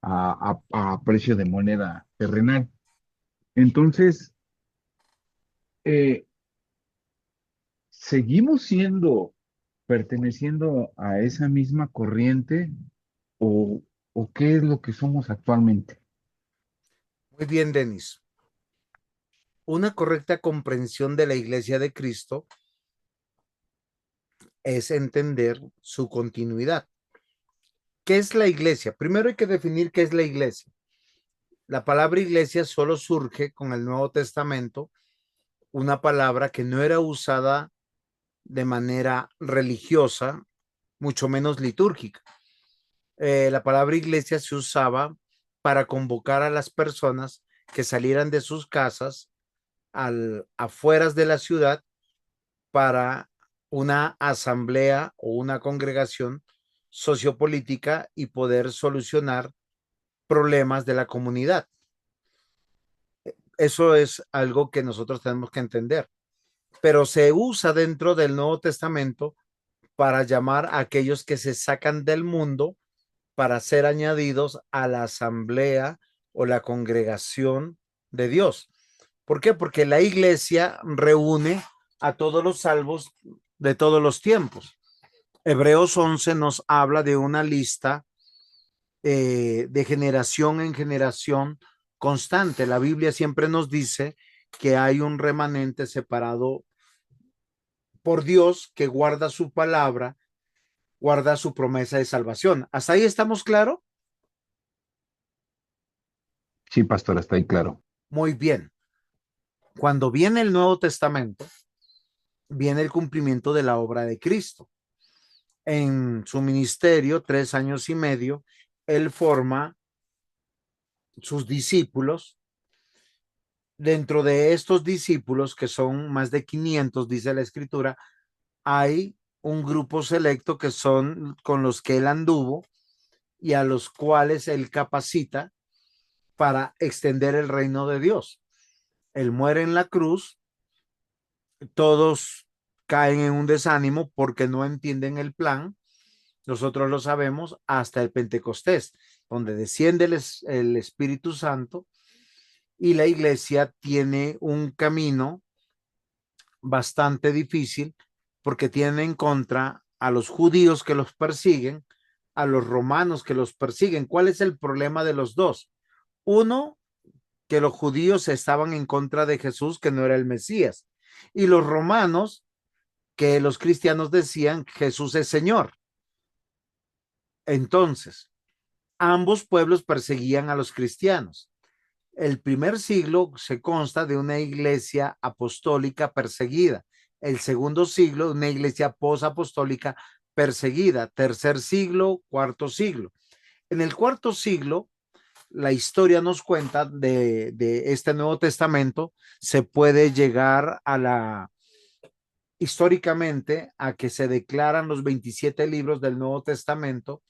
a precio de moneda terrenal. Entonces, eh, ¿seguimos perteneciendo a esa misma corriente o, o qué es lo que somos actualmente? Muy bien, Denis. Una correcta comprensión de la Iglesia de Cristo es entender su continuidad. ¿Qué es la iglesia? Primero hay que definir qué es la iglesia. La palabra iglesia solo surge con el Nuevo Testamento, una palabra que no era usada de manera religiosa, mucho menos litúrgica. La palabra iglesia se usaba para convocar a las personas que salieran de sus casas afueras de la ciudad para una asamblea o una congregación sociopolítica y poder solucionar problemas de la comunidad. Eso es algo que nosotros tenemos que entender, pero se usa dentro del Nuevo Testamento para llamar a aquellos que se sacan del mundo para ser añadidos a la asamblea o la congregación de Dios. ¿Por qué? Porque la iglesia reúne a todos los salvos de todos los tiempos. Hebreos 11 nos habla de una lista de generación en generación constante. La Biblia siempre nos dice que hay un remanente separado por Dios que guarda su palabra, guarda su promesa de salvación. ¿Hasta ahí estamos claro? Sí, pastor, está ahí claro. Muy bien. Cuando viene el Nuevo Testamento, viene el cumplimiento de la obra de Cristo. En su ministerio, 3 años y medio, él forma sus discípulos. Dentro de estos discípulos, que son más de 500, dice la escritura, hay un grupo selecto que son con los que él anduvo y a los cuales él capacita para extender el reino de Dios. Él muere en la cruz, todos caen en un desánimo porque no entienden el plan. Nosotros lo sabemos hasta el Pentecostés, donde desciende el Espíritu Santo y la iglesia tiene un camino bastante difícil porque tiene en contra a los judíos que los persiguen, a los romanos que los persiguen. ¿Cuál es el problema de los dos? Uno, que los judíos estaban en contra de Jesús, que no era el Mesías, y los romanos, que los cristianos decían Jesús es Señor. Entonces, ambos pueblos perseguían a los cristianos. El primer siglo se consta de una iglesia apostólica perseguida. El segundo siglo, de una iglesia posapostólica perseguida. Tercer siglo, cuarto siglo. En el cuarto siglo, la historia nos cuenta de este Nuevo Testamento, se puede llegar a históricamente, a que se declaran los 27 libros del Nuevo Testamento,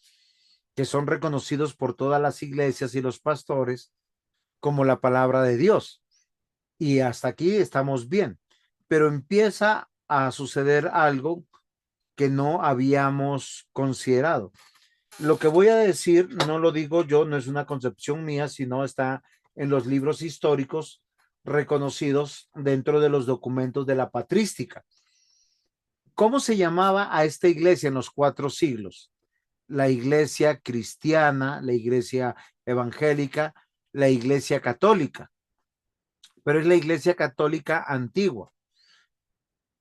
que son reconocidos por todas las iglesias y los pastores como la palabra de Dios. Y hasta aquí estamos bien, pero empieza a suceder algo que no habíamos considerado. Lo que voy a decir no lo digo yo, no es una concepción mía, sino está en los libros históricos reconocidos dentro de los documentos de la patrística. ¿Cómo se llamaba a esta iglesia en los 4 siglos? La iglesia cristiana, la iglesia evangélica, la iglesia católica, pero es la iglesia católica antigua.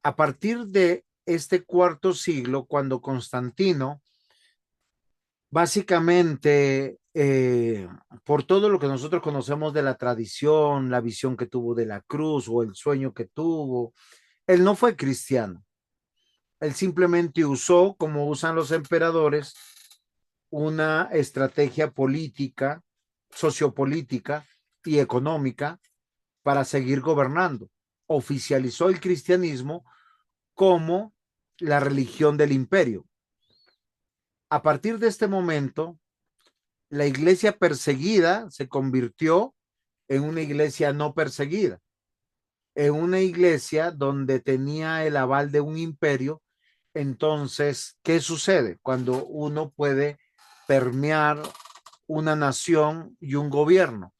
A partir de este 4 siglo, cuando Constantino, básicamente, por todo lo que nosotros conocemos de la tradición, la visión que tuvo de la cruz o el sueño que tuvo, él no fue cristiano. Él simplemente usó, como usan los emperadores, una estrategia política, sociopolítica y económica para seguir gobernando. Oficializó el cristianismo como la religión del imperio. A partir de este momento, la iglesia perseguida se convirtió en una iglesia no perseguida, en una iglesia donde tenía el aval de un imperio. Entonces, ¿qué sucede cuando uno puede permear una nación y un gobierno?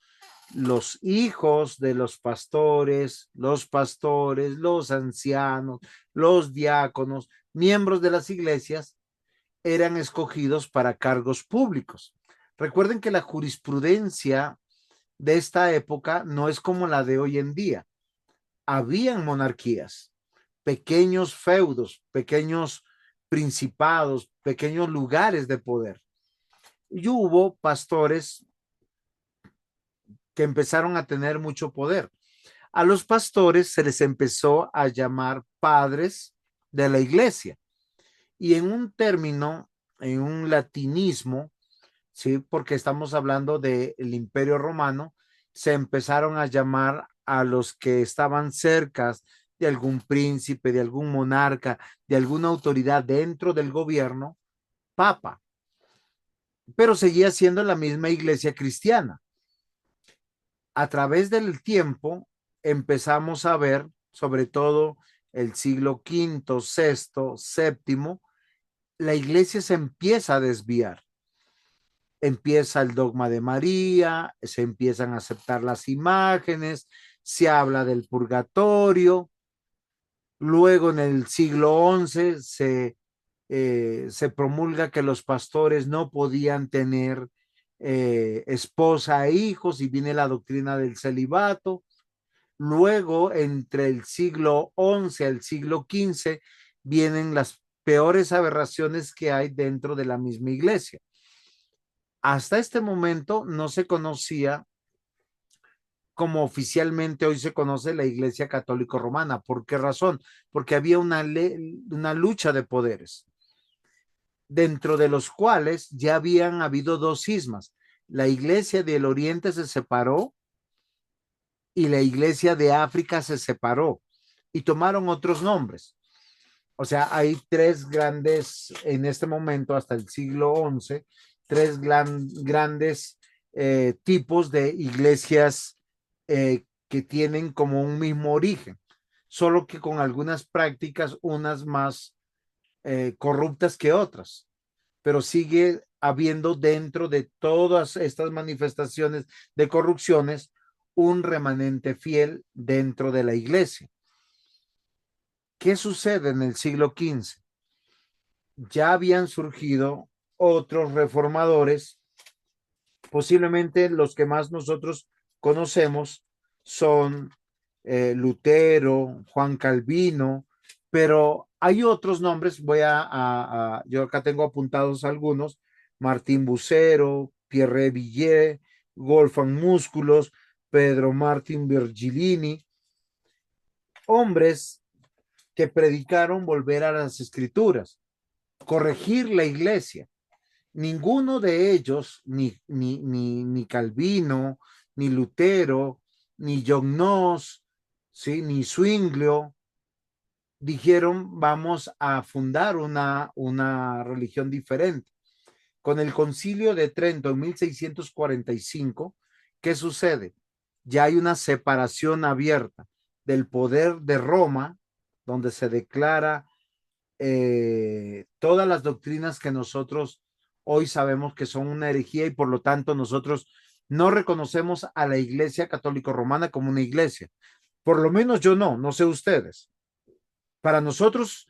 Los hijos de los pastores, los ancianos, los diáconos, miembros de las iglesias, eran escogidos para cargos públicos. Recuerden que la jurisprudencia de esta época no es como la de hoy en día. Habían monarquías, pequeños feudos, pequeños principados, pequeños lugares de poder. Y hubo pastores que empezaron a tener mucho poder. A los pastores se les empezó a llamar padres de la iglesia. Y en un término, en un latinismo, ¿sí? Porque estamos hablando del Imperio Romano, se empezaron a llamar a los que estaban cerca de algún príncipe, de algún monarca, de alguna autoridad dentro del gobierno, papa, pero seguía siendo la misma iglesia cristiana. A través del tiempo empezamos a ver, sobre todo el siglo V, sexto, séptimo, la iglesia se empieza a desviar. Empieza el dogma de María, se empiezan a aceptar las imágenes, se habla del purgatorio. Luego en el siglo XI se promulga que los pastores no podían tener esposa e hijos, y viene la doctrina del celibato. Luego, entre el siglo XI al siglo XV, vienen las peores aberraciones que hay dentro de la misma iglesia. Hasta este momento no se conocía como oficialmente hoy se conoce la Iglesia Católica Romana. ¿Por qué razón? Porque había una lucha de poderes, dentro de los cuales ya habían habido dos cismas. La Iglesia del Oriente se separó y la Iglesia de África se separó y tomaron otros nombres. O sea, hay tres grandes, en este momento, hasta el siglo XI, tres grandes tipos de iglesias que tienen como un mismo origen, solo que con algunas prácticas, unas más corruptas que otras, pero sigue habiendo dentro de todas estas manifestaciones de corrupciones un remanente fiel dentro de la iglesia. ¿Qué sucede en el siglo XV? Ya habían surgido otros reformadores, posiblemente los que más nosotros conocemos son Lutero, Juan Calvino, pero hay otros nombres, yo acá tengo apuntados algunos: Martín Bucero, Pierre Villiers, Wolfgang Músculos, Pedro Martín Virgilini, hombres que predicaron volver a las escrituras, corregir la iglesia. Ninguno de ellos, ni Calvino, ni Lutero, ni John Knox, ¿sí?, ni Zwinglio, dijeron vamos a fundar una religión diferente. Con el Concilio de Trento en 1645, ¿qué sucede? Ya hay una separación abierta del poder de Roma, donde se declara todas las doctrinas que nosotros hoy sabemos que son una herejía, y por lo tanto nosotros no reconocemos a la Iglesia Católica Romana como una iglesia. Por lo menos yo no sé ustedes. Para nosotros,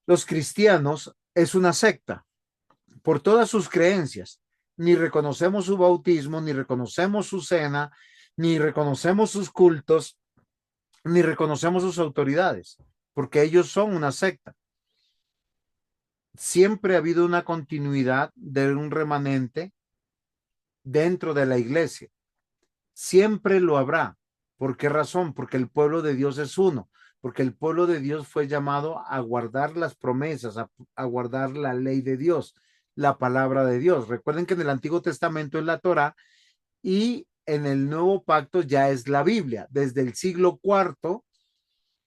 los cristianos, es una secta por todas sus creencias. Ni reconocemos su bautismo, ni reconocemos su cena, ni reconocemos sus cultos, ni reconocemos sus autoridades, porque ellos son una secta. Siempre ha habido una continuidad de un remanente dentro de la iglesia. Siempre lo habrá. ¿Por qué razón? Porque el pueblo de Dios es uno, porque el pueblo de Dios fue llamado a guardar las promesas, a guardar la ley de Dios, la palabra de Dios. Recuerden que en el Antiguo Testamento es la Torá, y en el Nuevo Pacto ya es la Biblia. Desde el siglo IV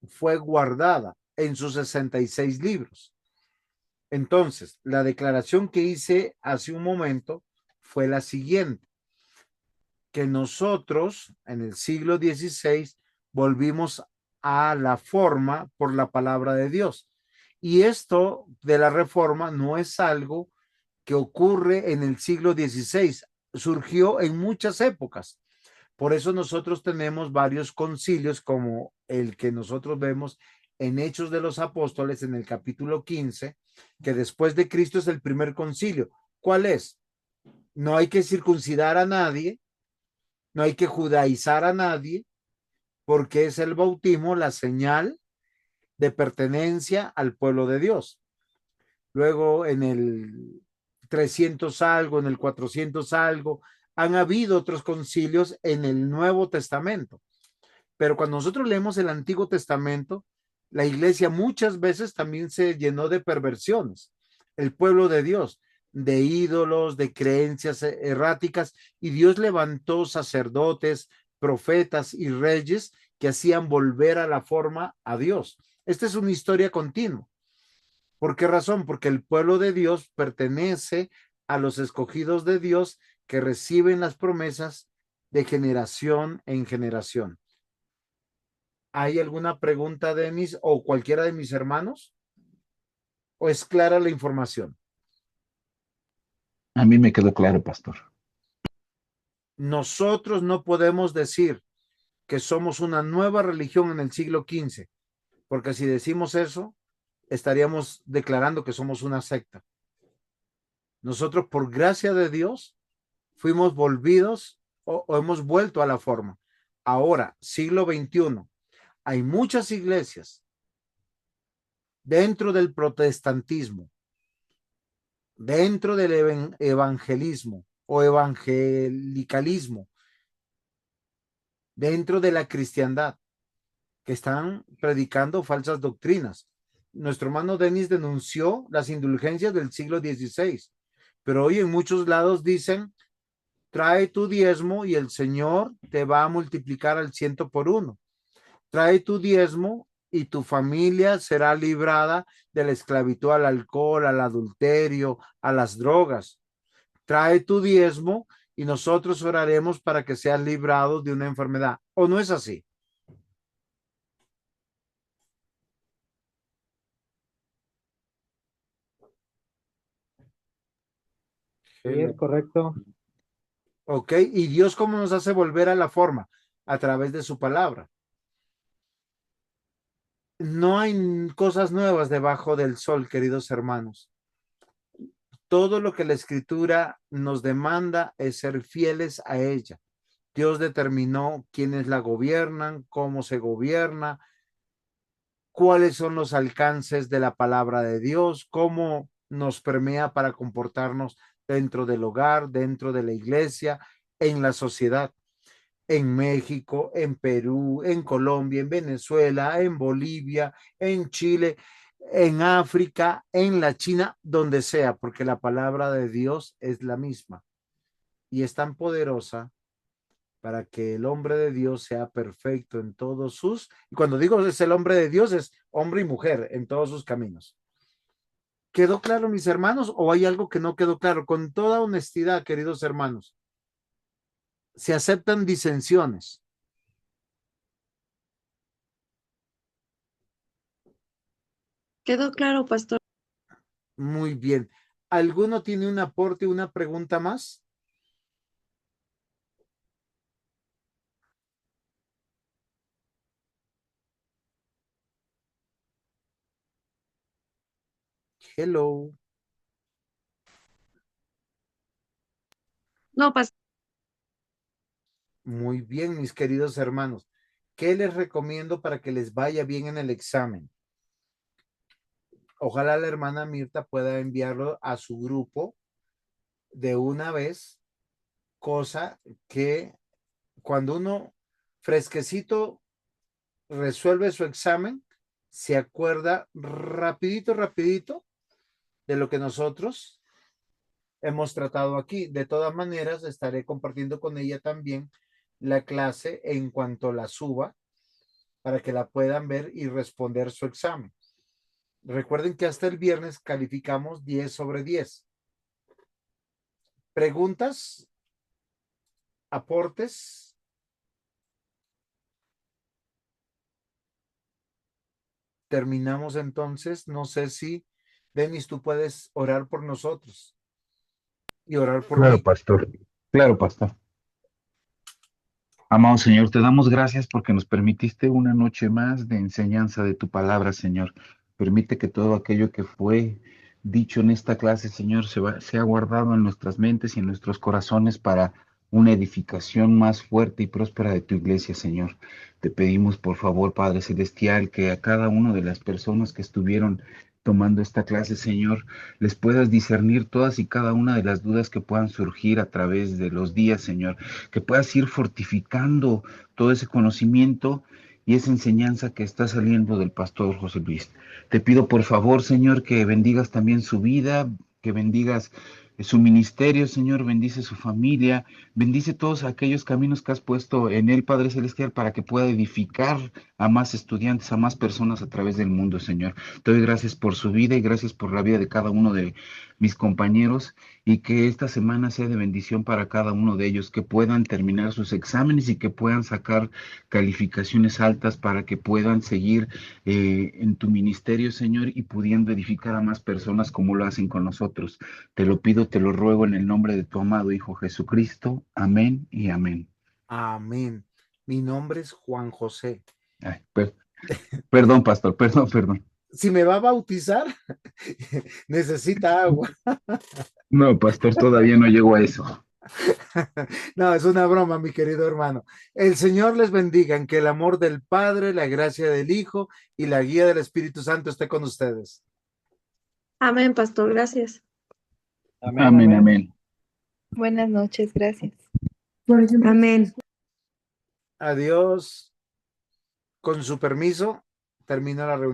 fue guardada en sus 66 libros. Entonces, la declaración que hice hace un momento fue la siguiente: que nosotros en el siglo XVI volvimos a la forma por la palabra de Dios. Y esto de la reforma no es algo que ocurre en el siglo XVI, surgió en muchas épocas. Por eso nosotros tenemos varios concilios, como el que nosotros vemos en Hechos de los Apóstoles en el capítulo 15, que después de Cristo es el primer concilio. ¿Cuál es? No hay que circuncidar a nadie, no hay que judaizar a nadie, porque es el bautismo la señal de pertenencia al pueblo de Dios. Luego en el 300 algo, en el 400 algo, han habido otros concilios en el Nuevo Testamento. Pero cuando nosotros leemos el Antiguo Testamento, la iglesia muchas veces también se llenó de perversiones. El pueblo de Dios, de ídolos, de creencias erráticas, y Dios levantó sacerdotes, profetas y reyes que hacían volver a la forma a Dios. Esta es una historia continua. ¿Por qué razón? Porque el pueblo de Dios pertenece a los escogidos de Dios que reciben las promesas de generación en generación. ¿Hay alguna pregunta, Denis, o cualquiera de mis hermanos? ¿O es clara la información? A mí me quedó claro, pastor. Nosotros no podemos decir que somos una nueva religión en el siglo XV, porque si decimos eso, estaríamos declarando que somos una secta. Nosotros, por gracia de Dios, fuimos volvidos o hemos vuelto a la forma. Ahora, siglo XXI, hay muchas iglesias dentro del protestantismo, dentro del evangelismo o evangelicalismo, dentro de la cristiandad, que están predicando falsas doctrinas. Nuestro hermano Denis denunció las indulgencias del siglo XVI, pero hoy en muchos lados dicen, trae tu diezmo y el Señor te va a multiplicar al 100 por 1. Trae tu diezmo y tu familia será librada de la esclavitud al alcohol, al adulterio, a las drogas. Trae tu diezmo y nosotros oraremos para que seas librado de una enfermedad. ¿O no es así? Sí, es correcto. Ok, ¿y Dios cómo nos hace volver a la forma? A través de su palabra. No hay cosas nuevas debajo del sol, queridos hermanos. Todo lo que la escritura nos demanda es ser fieles a ella. Dios determinó quiénes la gobiernan, cómo se gobierna, cuáles son los alcances de la palabra de Dios, cómo nos permea para comportarnos dentro del hogar, dentro de la iglesia, en la sociedad. En México, en Perú, en Colombia, en Venezuela, en Bolivia, en Chile, en África, en la China, donde sea, porque la palabra de Dios es la misma y es tan poderosa para que el hombre de Dios sea perfecto en todos sus, y cuando digo es el hombre de Dios, es hombre y mujer en todos sus caminos. ¿Quedó claro, mis hermanos, o hay algo que no quedó claro? Con toda honestidad, queridos hermanos, se aceptan disensiones. Quedó claro, pastor. Muy bien. ¿Alguno tiene un aporte, una pregunta más? Hello. No, pastor. Muy bien, mis queridos hermanos. ¿Qué les recomiendo para que les vaya bien en el examen? Ojalá la hermana Mirta pueda enviarlo a su grupo de una vez, cosa que cuando uno fresquecito resuelve su examen, se acuerda rapidito, rapidito de lo que nosotros hemos tratado aquí. De todas maneras, estaré compartiendo con ella también la clase en cuanto la suba para que la puedan ver y responder su examen. Recuerden que hasta el viernes calificamos 10/10. ¿Preguntas? ¿Aportes? Terminamos entonces. No sé si, Denis, tú puedes orar por nosotros y orar por Claro, mí. pastor. Claro, pastor. Amado Señor, te damos gracias porque nos permitiste una noche más de enseñanza de tu palabra, Señor. Permite que todo aquello que fue dicho en esta clase, Señor, sea guardado en nuestras mentes y en nuestros corazones para una edificación más fuerte y próspera de tu iglesia, Señor. Te pedimos, por favor, Padre Celestial, que a cada una de las personas que estuvieron tomando esta clase, Señor, les puedas discernir todas y cada una de las dudas que puedan surgir a través de los días, Señor, que puedas ir fortificando todo ese conocimiento y esa enseñanza que está saliendo del pastor José Luis. Te pido por favor, Señor, que bendigas también su vida, que bendigas su ministerio, Señor, bendice su familia, bendice todos aquellos caminos que has puesto en él, Padre Celestial, para que pueda edificar a más estudiantes, a más personas a través del mundo, Señor. Te doy gracias por su vida y gracias por la vida de cada uno de mis compañeros y que esta semana sea de bendición para cada uno de ellos, que puedan terminar sus exámenes y que puedan sacar calificaciones altas para que puedan seguir en tu ministerio, Señor, y pudiendo edificar a más personas como lo hacen con nosotros. Te lo pido, te lo ruego en el nombre de tu amado Hijo Jesucristo. Amén y amén. Amén. Mi nombre es Juan José. Ay, perdón, pastor, perdón. Si me va a bautizar, necesita agua. No, pastor, todavía no llego a eso. No, es una broma, mi querido hermano. El Señor les bendiga, en que el amor del Padre, la gracia del Hijo y la guía del Espíritu Santo esté con ustedes. Amén, pastor, gracias. Amén, Amén, amén. amén. Buenas noches, gracias. Amén. Adiós. Con su permiso, termino la reunión.